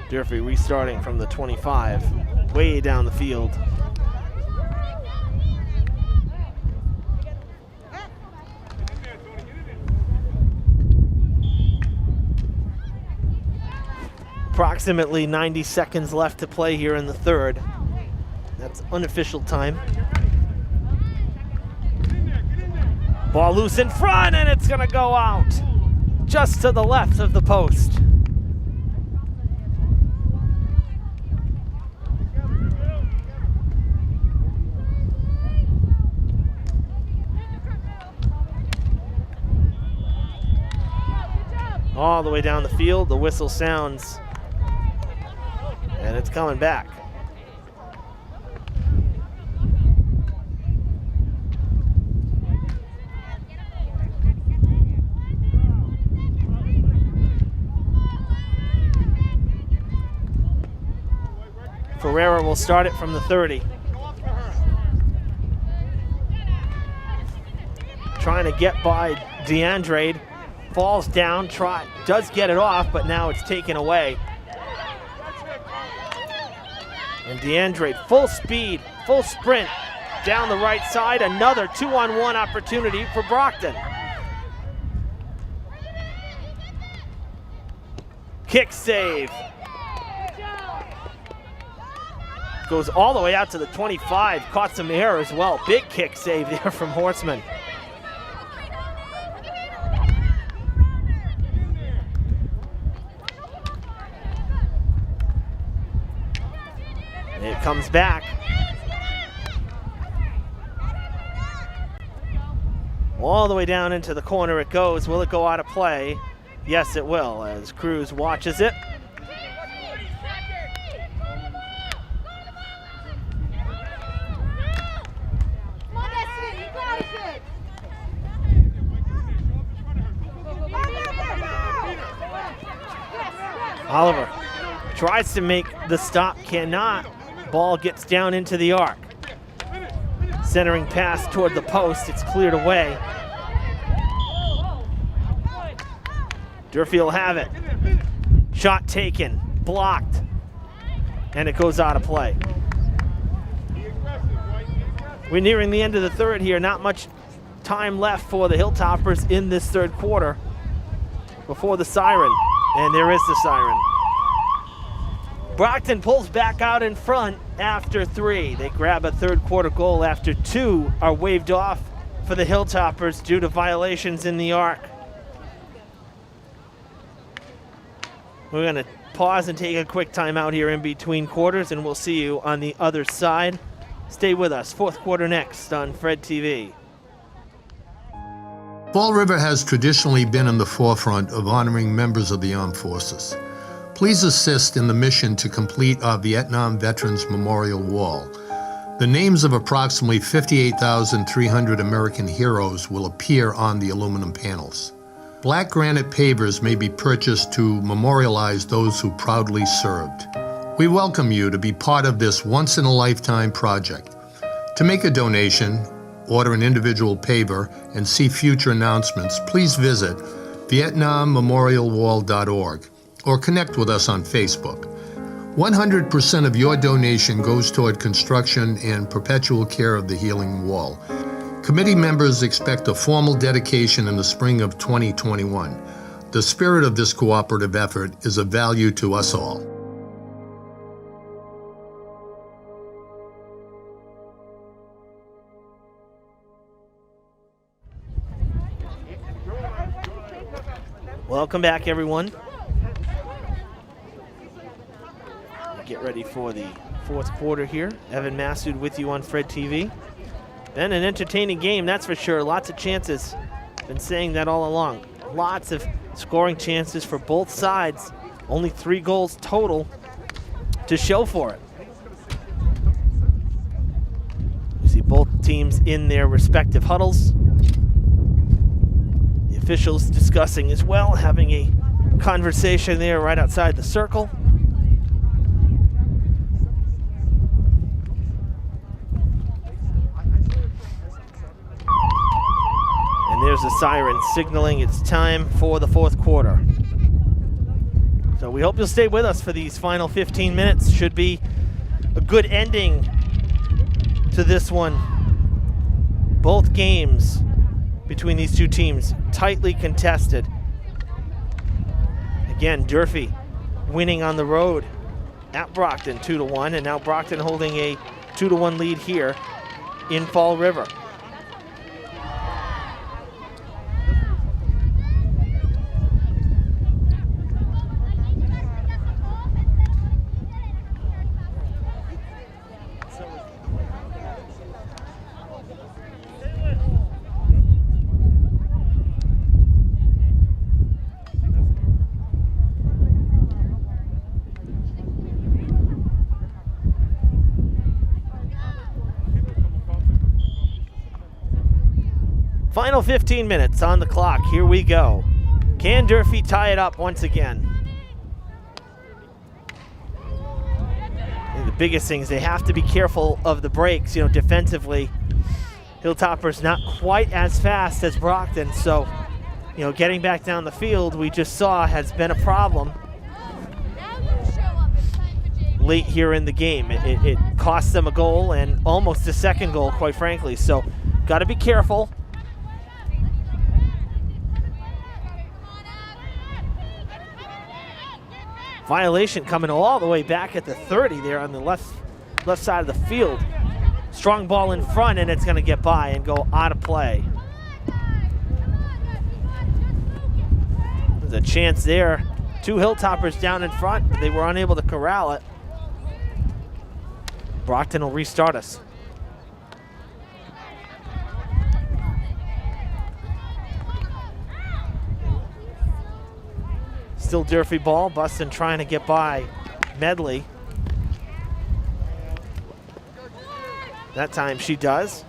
Durfee restarting from the 25, way down the field. Approximately 90 seconds left to play here in the third. That's unofficial time. Ball loose in front, and it's gonna go out just to the left of the post. All the way down the field, the whistle sounds, and it's coming back. Ferreira will start it from the 30. Trying to get by DeAndre. Falls down, does get it off, but now it's taken away. And DeAndre, full speed, full sprint, down the right side. Another 2-on-1 opportunity for Brockton. Kick save. Goes all the way out to the 25, caught some air as well. Big kick save there from Horstman. It comes back. All the way down into the corner it goes. Will it go out of play? Yes, it will, as Cruz watches it. Oliver tries to make the stop, cannot. Ball gets down into the arc. Centering pass toward the post, it's cleared away. Durfee will have it. Shot taken, blocked, and it goes out of play. We're nearing the end of the third here. Not much time left for the Hilltoppers in this third quarter before the siren, and there is the siren. Brockton pulls back out in front after 3. They grab a third quarter goal after 2 are waved off for the Hilltoppers due to violations in the arc. We're gonna pause and take a quick timeout here in between quarters, and we'll see you on the other side. Stay with us. Fourth quarter next on Fred TV. Fall River has traditionally been in the forefront of honoring members of the armed forces. Please assist in the mission to complete our Vietnam Veterans Memorial Wall. The names of approximately 58,300 American heroes will appear on the aluminum panels. Black granite pavers may be purchased to memorialize those who proudly served. We welcome you to be part of this once-in-a-lifetime project. To make a donation, order an individual paver, and see future announcements, please visit VietnamMemorialWall.org or connect with us on Facebook. 100% of your donation goes toward construction and perpetual care of the healing wall. Committee members expect a formal dedication in the spring of 2021. The spirit of this cooperative effort is of value to us all. Welcome back, everyone. Get ready for the fourth quarter here. Evan Massoud with you on Fred TV. Been an entertaining game, that's for sure. Lots of chances. Been saying that all along. Lots of scoring chances for both sides. Only 3 goals total to show for it. You see both teams in their respective huddles. The officials discussing as well, having a conversation there right outside the circle. And there's the siren signaling it's time for the fourth quarter. So we hope you'll stay with us for these final 15 minutes. Should be a good ending to this one. Both games between these two teams tightly contested. Again, Durfee winning on the road at Brockton 2-1, and now Brockton holding a 2-1 lead here in Fall River. Final 15 minutes on the clock. Here we go. Can Durfee tie it up once again? The biggest thing is they have to be careful of the breaks, defensively. Hilltoppers not quite as fast as Brockton, so, getting back down the field, we just saw, has been a problem late here in the game. It cost them a goal and almost a second goal, quite frankly, so got to be careful. Violation coming all the way back at the 30 there on the left side of the field. Strong ball in front, and it's going to get by and go out of play. There's a chance there. 2 Hilltoppers down in front, but they were unable to corral it. Brockton will restart us. Still Durfee ball. Buston trying to get by Medley. That time she does.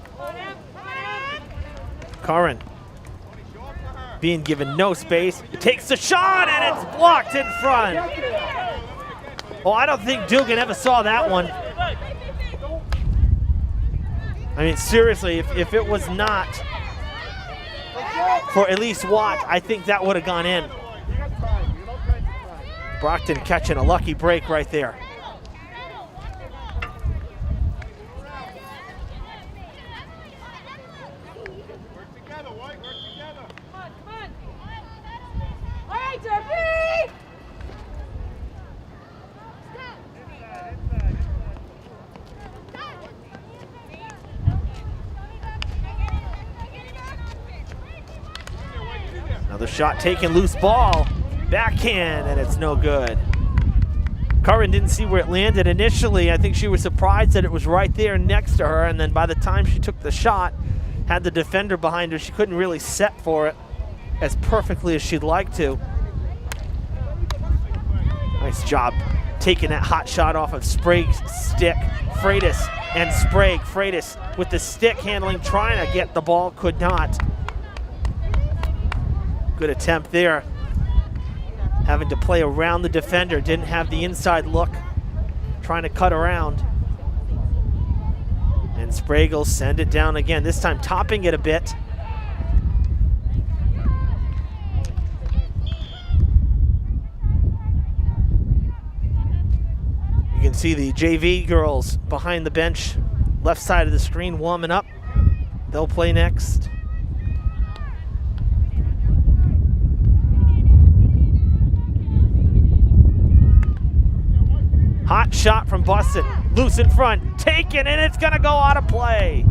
Curran being given no space. Takes the shot and it's blocked in front. Oh, I don't think Dugan ever saw that one. I mean, seriously, if it was not for at least Watt, I think that would have gone in. Brockton catching a lucky break right there. Work together, White, work together. Come on. All right, Durfee! Another shot taken, loose ball. Backhand, and it's no good. Curran didn't see where it landed initially. I think she was surprised that it was right there next to her, and then by the time she took the shot, had the defender behind her, she couldn't really set for it as perfectly as she'd like to. Nice job taking that hot shot off of Sprague's stick. Freitas and Sprague. Freitas with the stick handling, trying to get the ball, could not. Good attempt there. Having to play around the defender, didn't have the inside look, trying to cut around. And Sprague will send it down again, this time topping it a bit. You can see the JV girls behind the bench, left side of the screen, warming up. They'll play next. Hot shot from Buston, loose in front, taken, and it's gonna go out of play.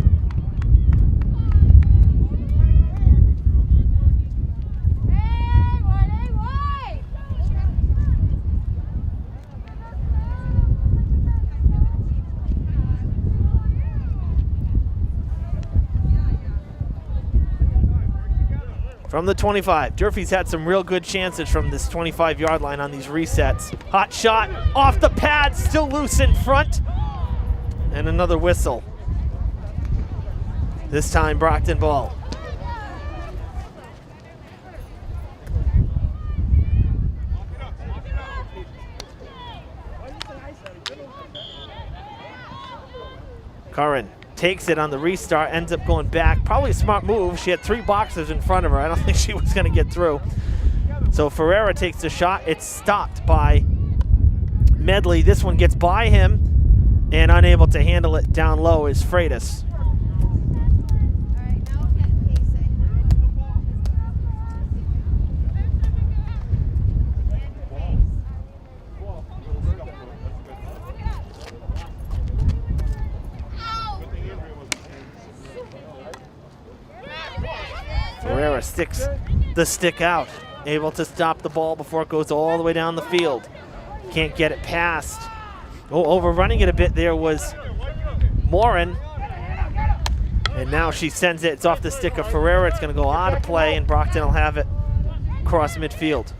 From the 25, Durfee's had some real good chances from this 25-yard line on these resets. Hot shot off the pad, still loose in front. And another whistle. This time Brockton ball. Curran takes it on the restart, ends up going back. Probably a smart move. She had 3 boxers in front of her. I don't think she was going to get through. So Ferreira takes the shot. It's stopped by Medley. This one gets by him, and unable to handle it down low is Freitas. Ferreira sticks the stick out, able to stop the ball before it goes all the way down the field. Can't get it past. Oh, overrunning it a bit there was Morin. And now she sends it. It's off the stick of Ferreira. It's going to go out of play, and Brockton will have it across midfield.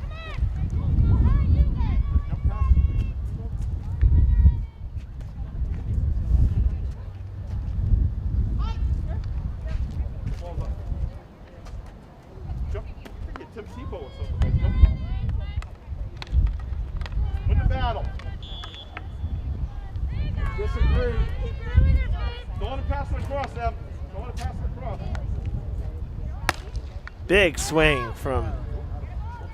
Win the battle. Disagree. Don't want to pass it across them. Don't want to pass it across. Big swing from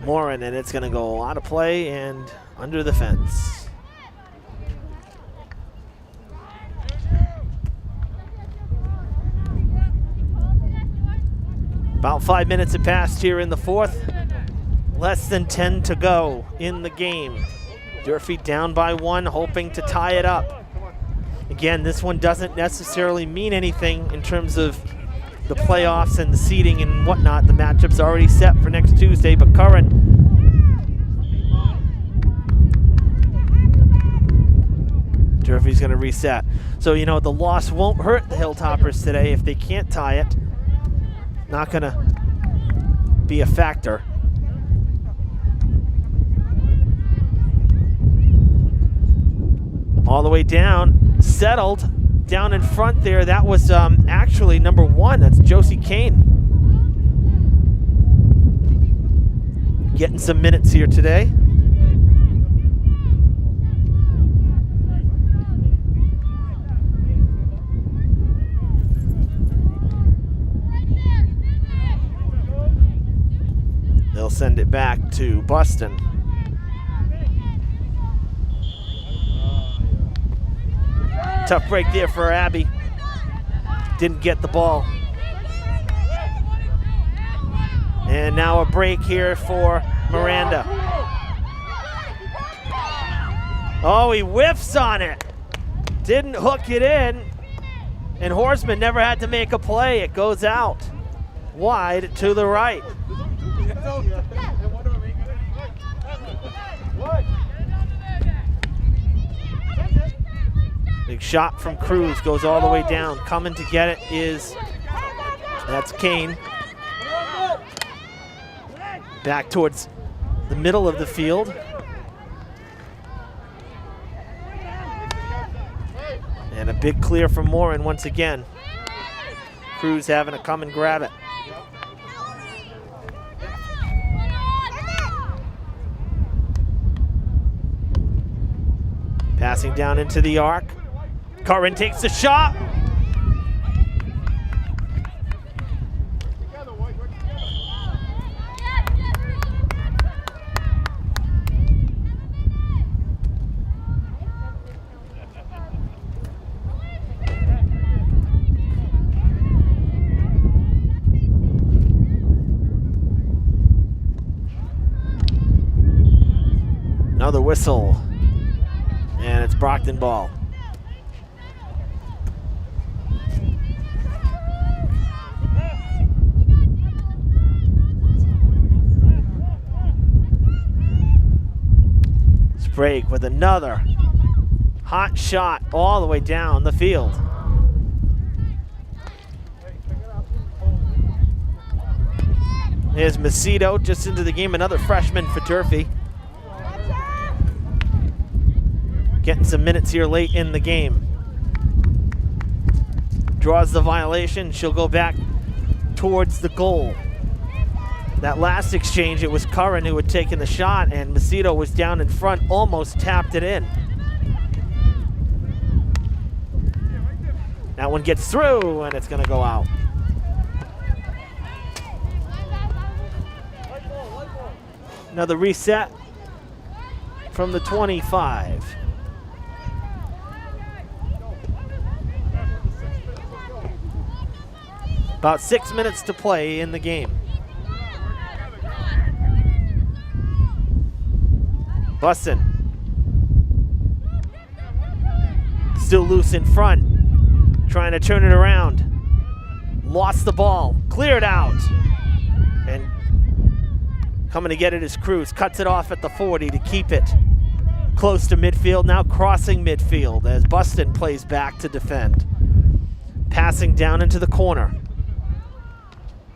Morin, and it's going to go out of play and under the fence. About 5 minutes have passed here in the fourth. Less than 10 to go in the game. Durfee down by 1, hoping to tie it up. Again, this one doesn't necessarily mean anything in terms of the playoffs and the seeding and whatnot. The matchup's already set for next Tuesday, but Curran Durfee's going to reset. So, you know, the loss won't hurt the Hilltoppers today if they can't tie it. Not going to be a factor. All the way down, settled down in front there. That was actually number 1. That's Josie Kane. Getting some minutes here today. They'll send it back to Boston. Tough break there for Abby. Didn't get the ball. And now a break here for Miranda. Oh, he whiffs on it. Didn't hook it in. And Horseman never had to make a play. It goes out wide to the right. Big shot from Cruz, goes all the way down. Coming to get it is, that's Kane. Back towards the middle of the field. And a big clear from Morin once again. Cruz having to come and grab it. Passing down into the arc. Curran takes the shot. Another whistle. And it's Brockton ball. Sprague with another hot shot all the way down the field. There's Macedo just into the game, another freshman for Durfee. Getting some minutes here late in the game. Draws the violation. She'll go back towards the goal. That last exchange, it was Curran who had taken the shot, and Macedo was down in front, almost tapped it in. That one gets through, and it's going to go out. Another reset from the 25. About 6 minutes to play in the game. Bussin. Still loose in front. Trying to turn it around. Lost the ball. Cleared out. And coming to get it is Cruz. Cuts it off at the 40 to keep it close to midfield. Now crossing midfield as Buston plays back to defend. Passing down into the corner.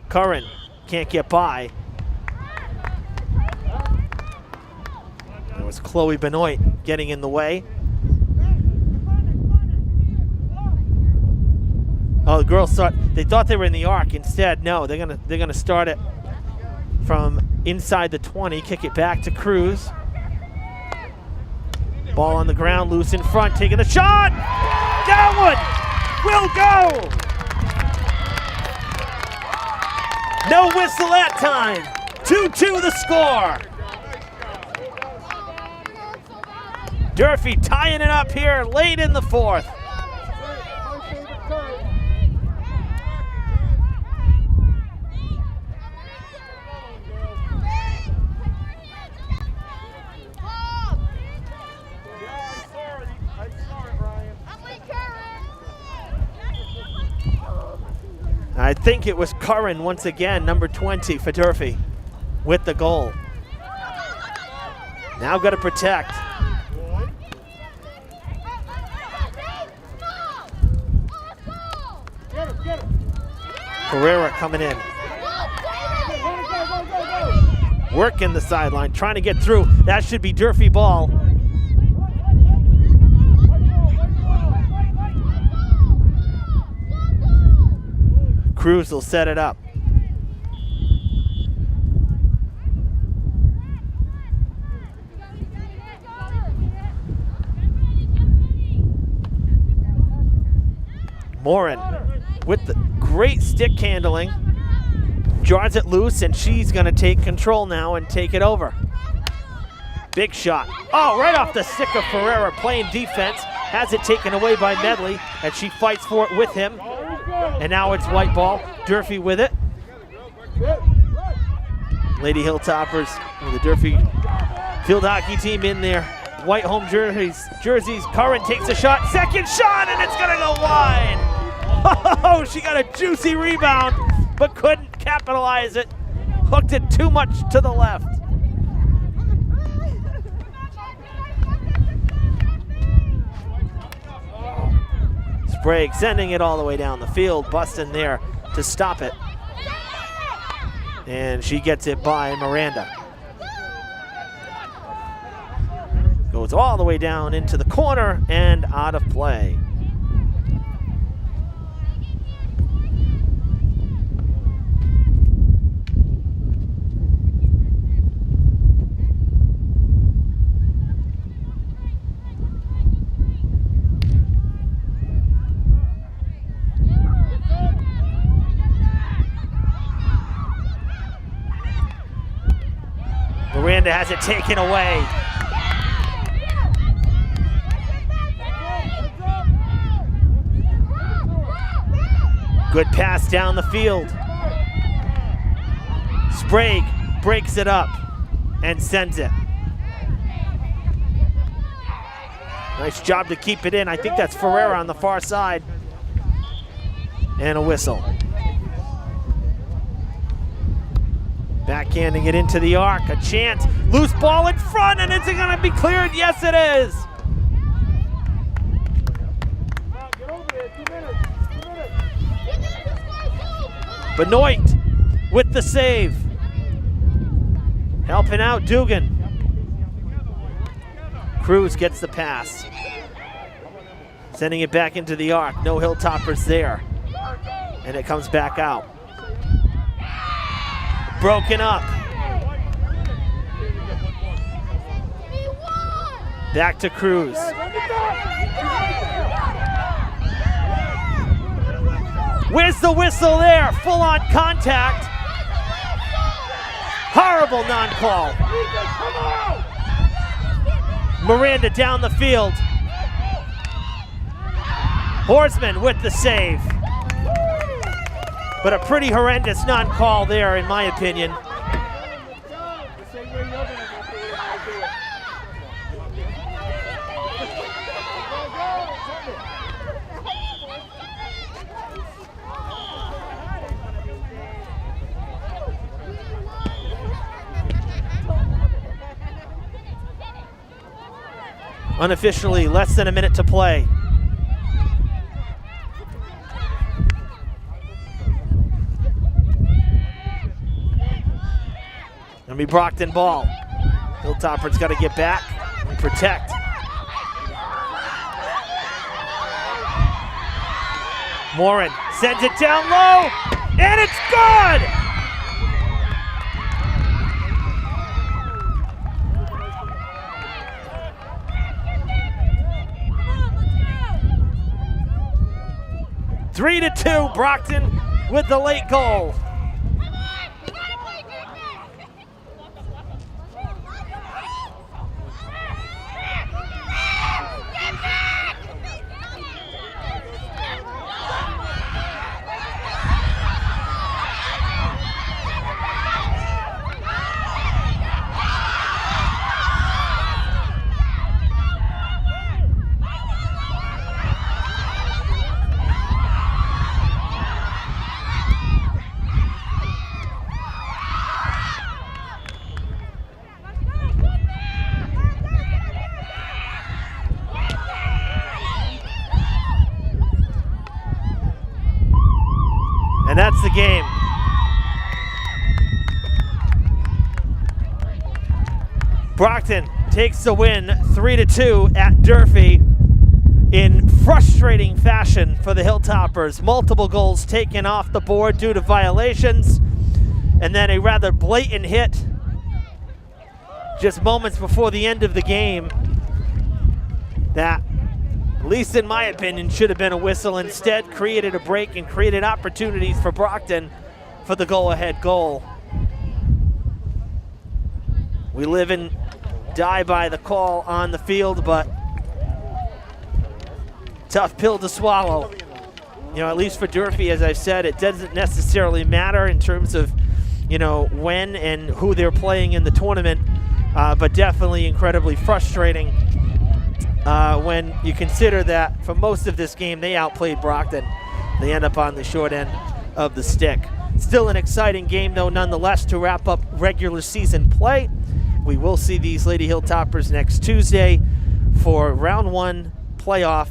Curran can't get by. It was Chloe Benoit getting in the way. Oh, the girls they thought they were in the arc. Instead, no, they're gonna start it from inside the 20, kick it back to Cruz. Ball on the ground, loose in front, taking the shot! Downwood will go! No whistle that time. 2-2 the score. Durfee tying it up here late in the fourth. I think it was Curran once again, number 20 for Durfee, with the goal. Now got to protect. Pereira coming in. Working the sideline, trying to get through. That should be Durfee ball. Cruz will set it up. Morin with the great stick handling. Draws it loose, and she's going to take control now and take it over. Big shot. Oh, right off the stick of Ferreira, playing defense. Has it taken away by Medley, and she fights for it with him. And now it's white ball. Durfee with it. Lady Hilltoppers, the Durfee field hockey team in their white home jerseys. Curran takes a shot. Second shot, and it's going to go wide. Oh, she got a juicy rebound, but couldn't capitalize it. Hooked it too much to the left. Sprague sending it all the way down the field. Buston there to stop it. And she gets it by Miranda. Goes all the way down into the corner and out of play. Miranda has it taken away. Good pass down the field. Sprague breaks it up and sends it. Nice job to keep it in. I think that's Ferreira on the far side. And a whistle. Backhanding it into the arc, a chance. Loose ball in front, and is it gonna be cleared? Yes, it is. Benoit with the save. Helping out Dugan. Cruz gets the pass. Sending it back into the arc. No Hilltoppers there. And it comes back out. Broken up. Back to Cruz. Where's the whistle there? Full on contact. Horrible non-call. Miranda down the field. Horsman with the save. But a pretty horrendous non-call there, in my opinion. Unofficially, less than a minute to play. Gonna be Brockton ball. Hilltopper's got to get back and protect. Morin sends it down low, and it's good! Three to two, Brockton with the late goal. And that's the game. Brockton takes the win 3-2 at Durfee in frustrating fashion for the Hilltoppers. Multiple goals taken off the board due to violations, and then a rather blatant hit just moments before the end of the game that, at least in my opinion, should have been a whistle. Instead, created a break and created opportunities for Brockton for the go-ahead goal. We live and die by the call on the field, but tough pill to swallow. You know, at least for Durfee, as I've said, it doesn't necessarily matter in terms of, you know, when and who they're playing in the tournament, but definitely incredibly frustrating when you consider that for most of this game they outplayed Brockton. They end up on the short end of the stick. Still an exciting game though nonetheless to wrap up regular season play. We will see these Lady Hilltoppers next Tuesday for round one playoff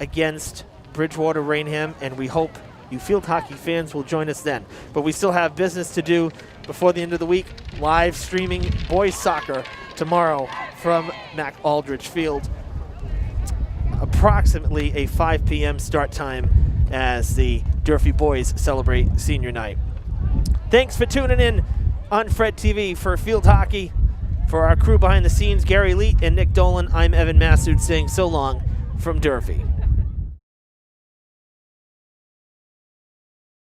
against Bridgewater Rainham, and we hope you field hockey fans will join us then. But we still have business to do before the end of the week. Live streaming boys soccer tomorrow from Mac Aldrich Field. Approximately a 5 p.m. start time as the Durfee boys celebrate senior night. Thanks for tuning in on Fred TV for Field Hockey. For our crew behind the scenes, Gary Leet and Nick Dolan, I'm Evan Massoud saying so long from Durfee.